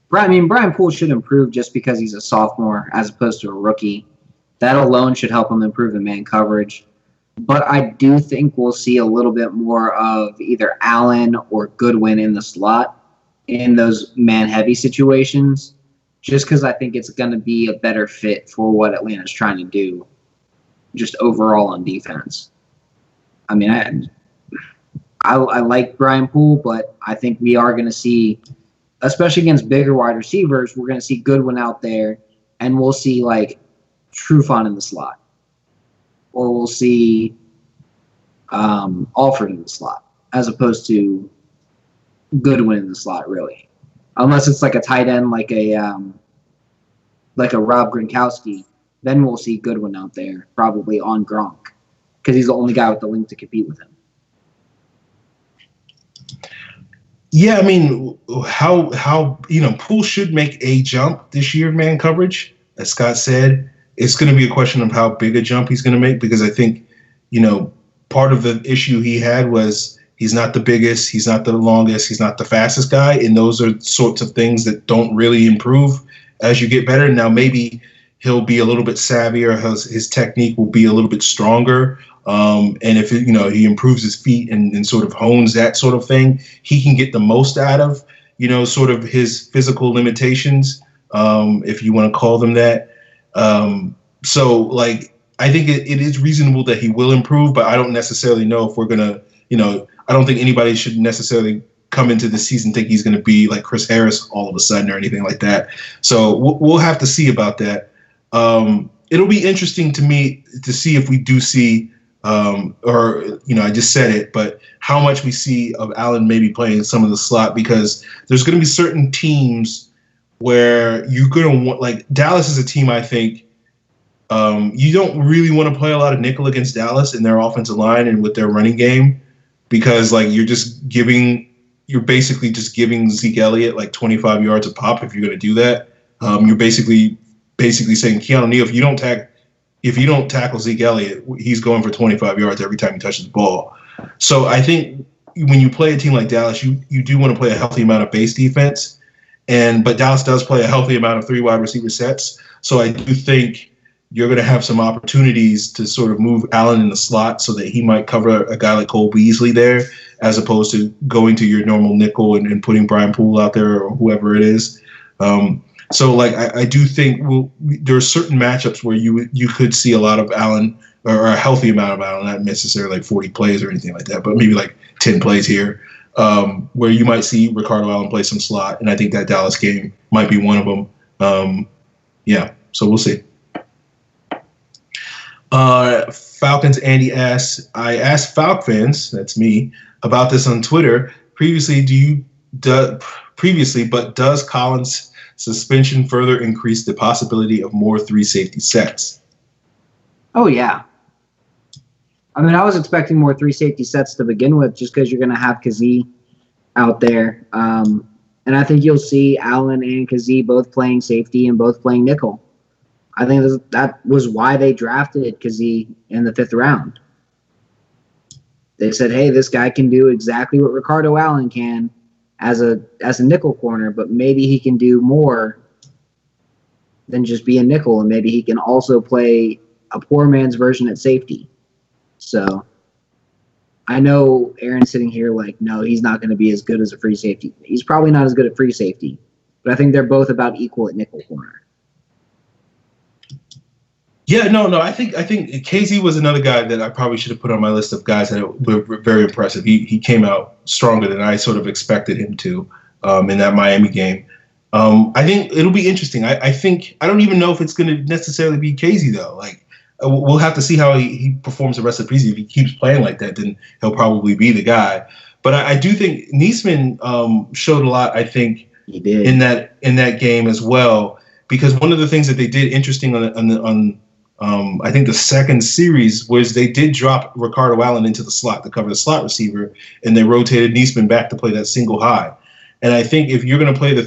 Brian Poole should improve just because he's a sophomore as opposed to a rookie. That alone should help him improve in man coverage. But I do think we'll see a little bit more of either Allen or Goodwin in the slot in those man-heavy situations, just because I think it's going to be a better fit for what Atlanta's trying to do just overall on defense. I mean, I like Brian Poole, but I think we are going to see, especially against bigger wide receivers, we're going to see Goodwin out there, and we'll see, like, Trufant in the slot. Or we'll see Alford in the slot, as opposed to Goodwin in the slot, really. Unless it's like a tight end, like a Rob Gronkowski, then we'll see Goodwin out there, probably on Gronk, because he's the only guy with the length to compete with him. Yeah, I mean, how Poole should make a jump this year, man coverage. As Scott said, it's going to be a question of how big a jump he's going to make, because I think, part of the issue he had was he's not the biggest, he's not the longest, he's not the fastest guy, and those are sorts of things that don't really improve as you get better. Now, maybe he'll be a little bit savvier, his technique will be a little bit stronger, and if he improves his feet and sort of hones that sort of thing, he can get the most out of sort of his physical limitations, if you want to call them that. So like I think it is reasonable that he will improve, but I don't necessarily know if we're gonna I don't think anybody should necessarily come into the season think he's going to be like Chris Harris all of a sudden or anything like that. So we'll have to see about that. It'll be interesting to me to see if we do see, I just said it, but how much we see of Allen maybe playing some of the slot, because there's going to be certain teams where you're going to want, like Dallas is a team, I think, you don't really want to play a lot of nickel against Dallas in their offensive line and with their running game, because like you're basically just giving Zeke Elliott like 25 yards a pop if you're going to do that. You're basically saying, Keanu Neal, if you don't tackle Zeke Elliott, he's going for 25 yards every time he touches the ball. So I think when you play a team like Dallas, you do want to play a healthy amount of base defense, but Dallas does play a healthy amount of 3 wide receiver sets. So I do think you're going to have some opportunities to sort of move Allen in the slot so that he might cover a guy like Cole Beasley there, as opposed to going to your normal nickel and putting Brian Poole out there or whoever it is. So like I do think there are certain matchups where you could see a lot of Allen, or a healthy amount of Allen, not necessarily like 40 plays or anything like that, but maybe like 10 plays here, where you might see Ricardo Allen play some slot, and I think that Dallas game might be one of them. So we'll see. Falcons Andy asks, I asked Falcons fans, that's me, about this on Twitter previously. But does Collins' suspension further increase the possibility of more 3 safety sets? Oh yeah. I mean, I was expecting more 3 safety sets to begin with, just because you're going to have Kazee out there, and I think you'll see Allen and Kazee both playing safety and both playing nickel. I think that was why they drafted Kazee in the 5th round. They said, hey, this guy can do exactly what Ricardo Allen can as a nickel corner, but maybe he can do more than just be a nickel, and maybe he can also play a poor man's version at safety. So I know Aaron's sitting here like, no, he's not going to be as good as a free safety. He's probably not as good at free safety, but I think they're both about equal at nickel corner. Yeah, no. I think KZ was another guy that I probably should have put on my list of guys that were very impressive. He came out stronger than I sort of expected him to in that Miami game. I think it'll be interesting. I don't even know if it's going to necessarily be KZ though. Like we'll have to see how he performs the rest of the preseason. If he keeps playing like that, then he'll probably be the guy. But I do think Niesman showed a lot. I think he did in that game as well, because one of the things that they did interesting on I think the second series was they did drop Ricardo Allen into the slot to cover the slot receiver, and they rotated Niesman back to play that single high. And I think if you're going to play the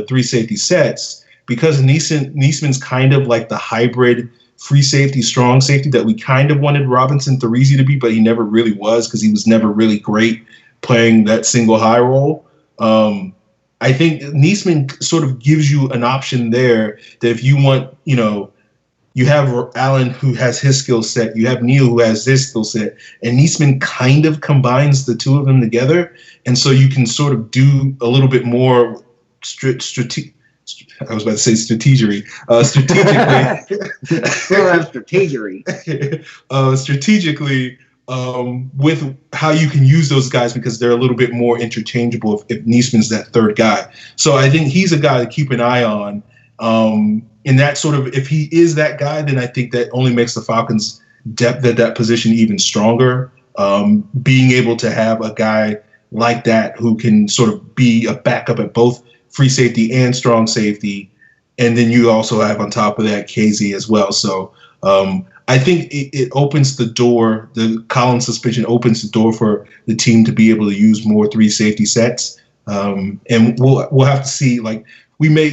three safety sets, because Niesman's kind of like the hybrid free safety, strong safety that we kind of wanted Robinson Therese to be, but he never really was because he was never really great playing that single high role. I think Niesman sort of gives you an option there that if you want, you have Allen who has his skill set, you have Neal who has his skill set, and Niesman kind of combines the two of them together. And so you can sort of do a little bit more strategically with how you can use those guys because they're a little bit more interchangeable if Niesman's that third guy. So I think he's a guy to keep an eye on. In that sort of, if he is that guy, then I think that only makes the Falcons' depth at that position even stronger. Being able to have a guy like that who can sort of be a backup at both free safety and strong safety. And then you also have on top of that KZ as well. So I think it opens the door. The Collins suspension opens the door for the team to be able to use more three safety sets. And we'll have to see. Like we may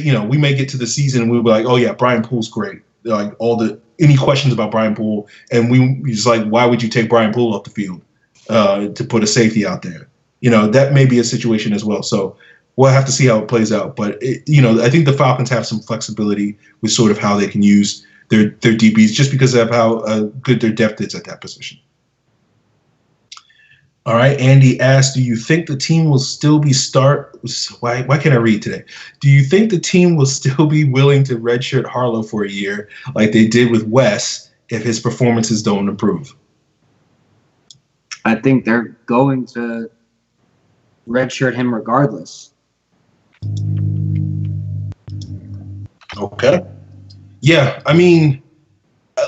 get to the season and we'll be like, oh yeah, Brian Poole's great. Like any questions about Brian Poole, and we just like, why would you take Brian Poole off the field to put a safety out there? That may be a situation as well. So we'll have to see how it plays out. But I think the Falcons have some flexibility with sort of how they can use their DBs just because of how good their depth is at that position. All right, Andy asked, do you think the team will still be why can't I read today? Do you think the team will still be willing to redshirt Harlow for a year like they did with Wes if his performances don't improve? I think they're going to redshirt him regardless. Okay. Yeah, I mean,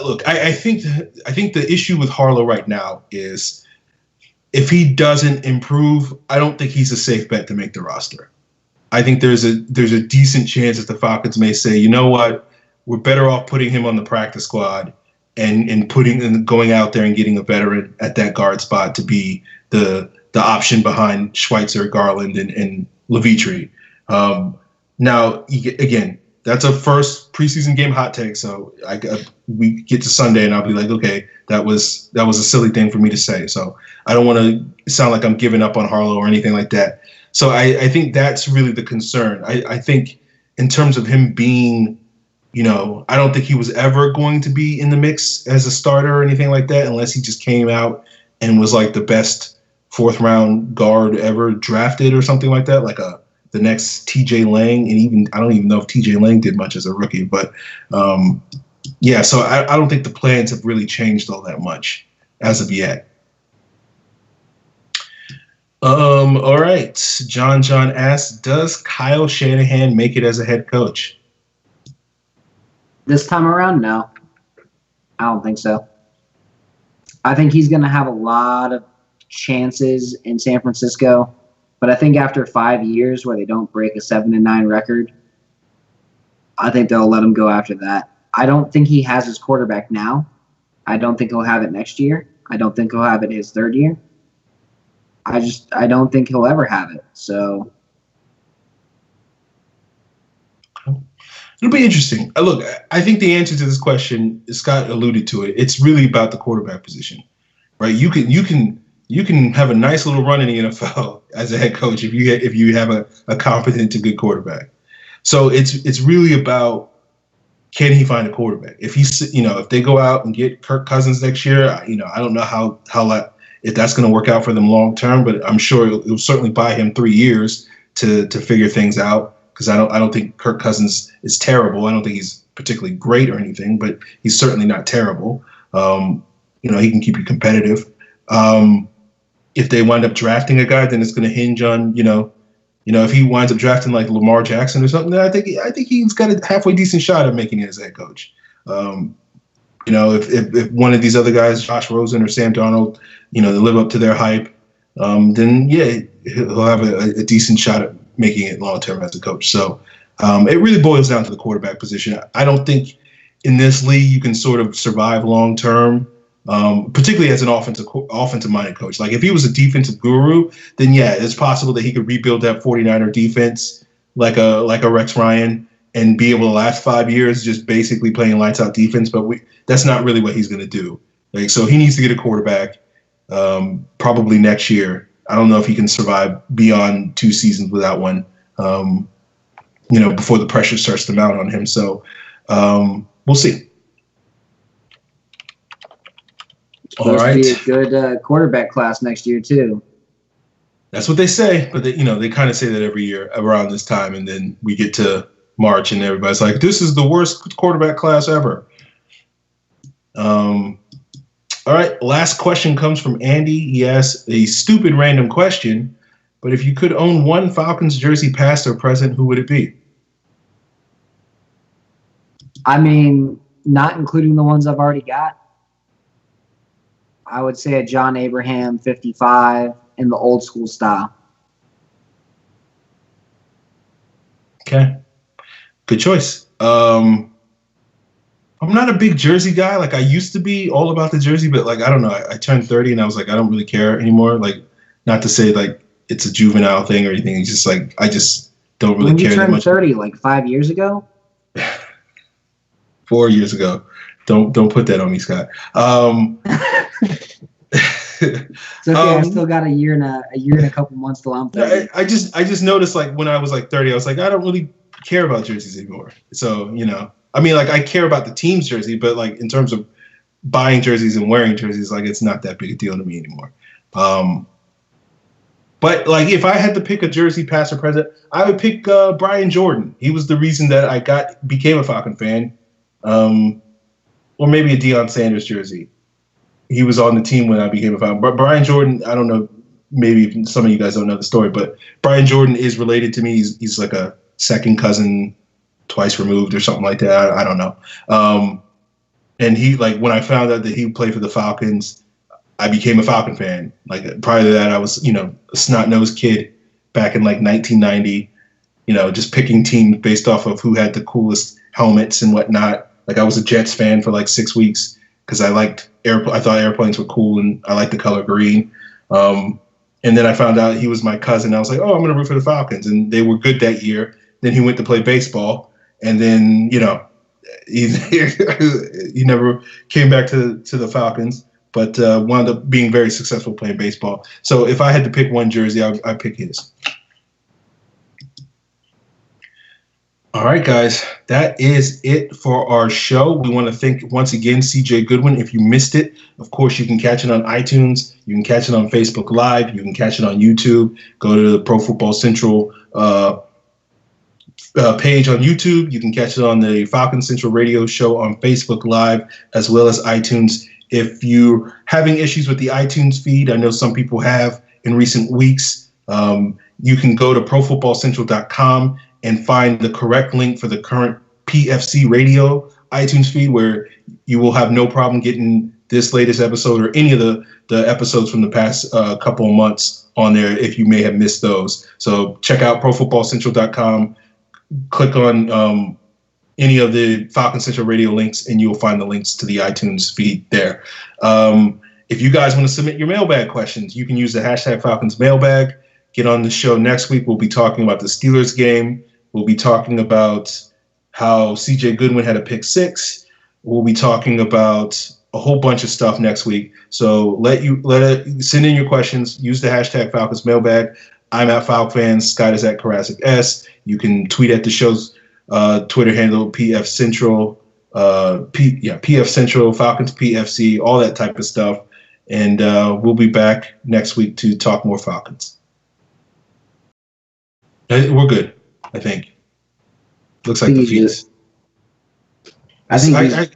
look, I think the issue with Harlow right now is if he doesn't improve, I don't think he's a safe bet to make the roster. I think there's a decent chance that the Falcons may say, you know what, we're better off putting him on the practice squad and going out there and getting a veteran at that guard spot to be the option behind Schweitzer, Garland, and Levitri. Now, again, that's a first preseason game hot take. So we get to Sunday and I'll be like, okay, that was a silly thing for me to say. So I don't want to sound like I'm giving up on Harlow or anything like that. So I think that's really the concern. I think in terms of him being, I don't think he was ever going to be in the mix as a starter or anything like that unless he just came out and was like the best fourth round guard ever drafted or something like that, like the next TJ Lang, and I don't even know if TJ Lang did much as a rookie, but so I don't think the plans have really changed all that much as of yet. All right. John asks, does Kyle Shanahan make it as a head coach? This time around, no. I don't think so. I think he's going to have a lot of chances in San Francisco. But I think after 5 years where they don't break a 7-9 record, I think they'll let him go after that. I don't think he has his quarterback now. I don't think he'll have it next year. I don't think he'll have it his third year. I don't think he'll ever have it. So it'll be interesting. Look, I think the answer to this question, Scott alluded to it. It's really about the quarterback position, right? You can you can have a nice little run in the NFL as a head coach if you have a competent to good quarterback. So it's really about, can he find a quarterback? If if they go out and get Kirk Cousins next year, I don't know if that's going to work out for them long term, but I'm sure it'll certainly buy him 3 years to figure things out. Because I don't think Kirk Cousins is terrible. I don't think he's particularly great or anything, but he's certainly not terrible. He can keep you competitive. If they wind up drafting a guy, then it's going to hinge on if he winds up drafting like Lamar Jackson or something, then I think he's got a halfway decent shot at making it as head coach. If one of these other guys, Josh Rosen or Sam Darnold, they live up to their hype, then yeah, he'll have a decent shot at making it long term as a coach. So it really boils down to the quarterback position. I don't think in this league you can sort of survive long term. Particularly as an offensive minded coach. Like if he was a defensive guru, then yeah, it's possible that he could rebuild that 49er defense like a Rex Ryan and be able to last 5 years just basically playing lights out defense. But that's not really what he's going to do. So he needs to get a quarterback probably next year. I don't know if he can survive beyond 2 seasons without one. Before the pressure starts to mount on him. So we'll see. Supposed to be a good quarterback class next year too. That's what they say, but they kind of say that every year around this time, and then we get to March and everybody's like, "This is the worst quarterback class ever." All right, last question comes from Andy. He asks a stupid random question, but if you could own one Falcons jersey, past or present, who would it be? I mean, not including the ones I've already got. I would say a John Abraham 55 in the old school style. Okay. Good choice. I'm not a big jersey guy. Like I used to be all about the jersey, but like, I don't know. I turned 30 and I was like, I don't really care anymore. Like, not to say like it's a juvenile thing or anything. It's just like, I just don't really care that much. When you turned 30, like 5 years ago? 4 years ago. Don't put that on me, Scott. It's okay. I still got a year and a couple months till I'm 30. I just noticed like when I was like 30, I was like, I don't really care about jerseys anymore. So I mean, like I care about the team's jersey, but like in terms of buying jerseys and wearing jerseys, like it's not that big a deal to me anymore. But like if I had to pick a jersey, past or present, I would pick Brian Jordan. He was the reason that I became a Falcon fan. Or maybe a Deion Sanders jersey. He was on the team when I became a Falcon. But Brian Jordan, I don't know, maybe some of you guys don't know the story, but Brian Jordan is related to me. He's like a second cousin, twice removed or something like that. I don't know. And he, like, when I found out that he played for the Falcons, I became a Falcon fan. Like, prior to that, I was, a snot-nosed kid back in, like, 1990, just picking teams based off of who had the coolest helmets and whatnot. Like I was a Jets fan for like 6 weeks because I thought airplanes were cool and I liked the color green. And then I found out he was my cousin. I was like, oh, I'm going to root for the Falcons. And they were good that year. Then he went to play baseball. And then, he never came back to the Falcons, but wound up being very successful playing baseball. So if I had to pick one jersey, I'd pick his. All right, guys, that is it for our show. We want to thank once again CJ Goodwin. If you missed it, of course, you can catch it on iTunes. You can catch it on Facebook Live. You can catch it on YouTube. Go to the Pro Football Central page on YouTube. You can catch it on the Falcons Central Radio Show on Facebook Live, as well as iTunes. If you're having issues with the iTunes feed, I know some people have in recent weeks, you can go to profootballcentral.com and find the correct link for the current PFC Radio iTunes feed, where you will have no problem getting this latest episode or any of the episodes from the past couple of months on there if you may have missed those. So check out profootballcentral.com, click on any of the Falcon Central Radio links, and you'll find the links to the iTunes feed there. If you guys want to submit your mailbag questions, you can use the hashtag Falcons Mailbag. Get on the show next week. We'll be talking about the Steelers game. We'll be talking about how CJ Goodwin had a pick six. We'll be talking about a whole bunch of stuff next week. So send in your questions. Use the hashtag Falcons Mailbag. I'm at FalcFans. Scott is at Karasik S. You can tweet at the show's Twitter handle, PF Central, PF Central, Falcons PFC, all that type of stuff. And we'll be back next week to talk more Falcons. We're good, I think. Looks like the feeds. I think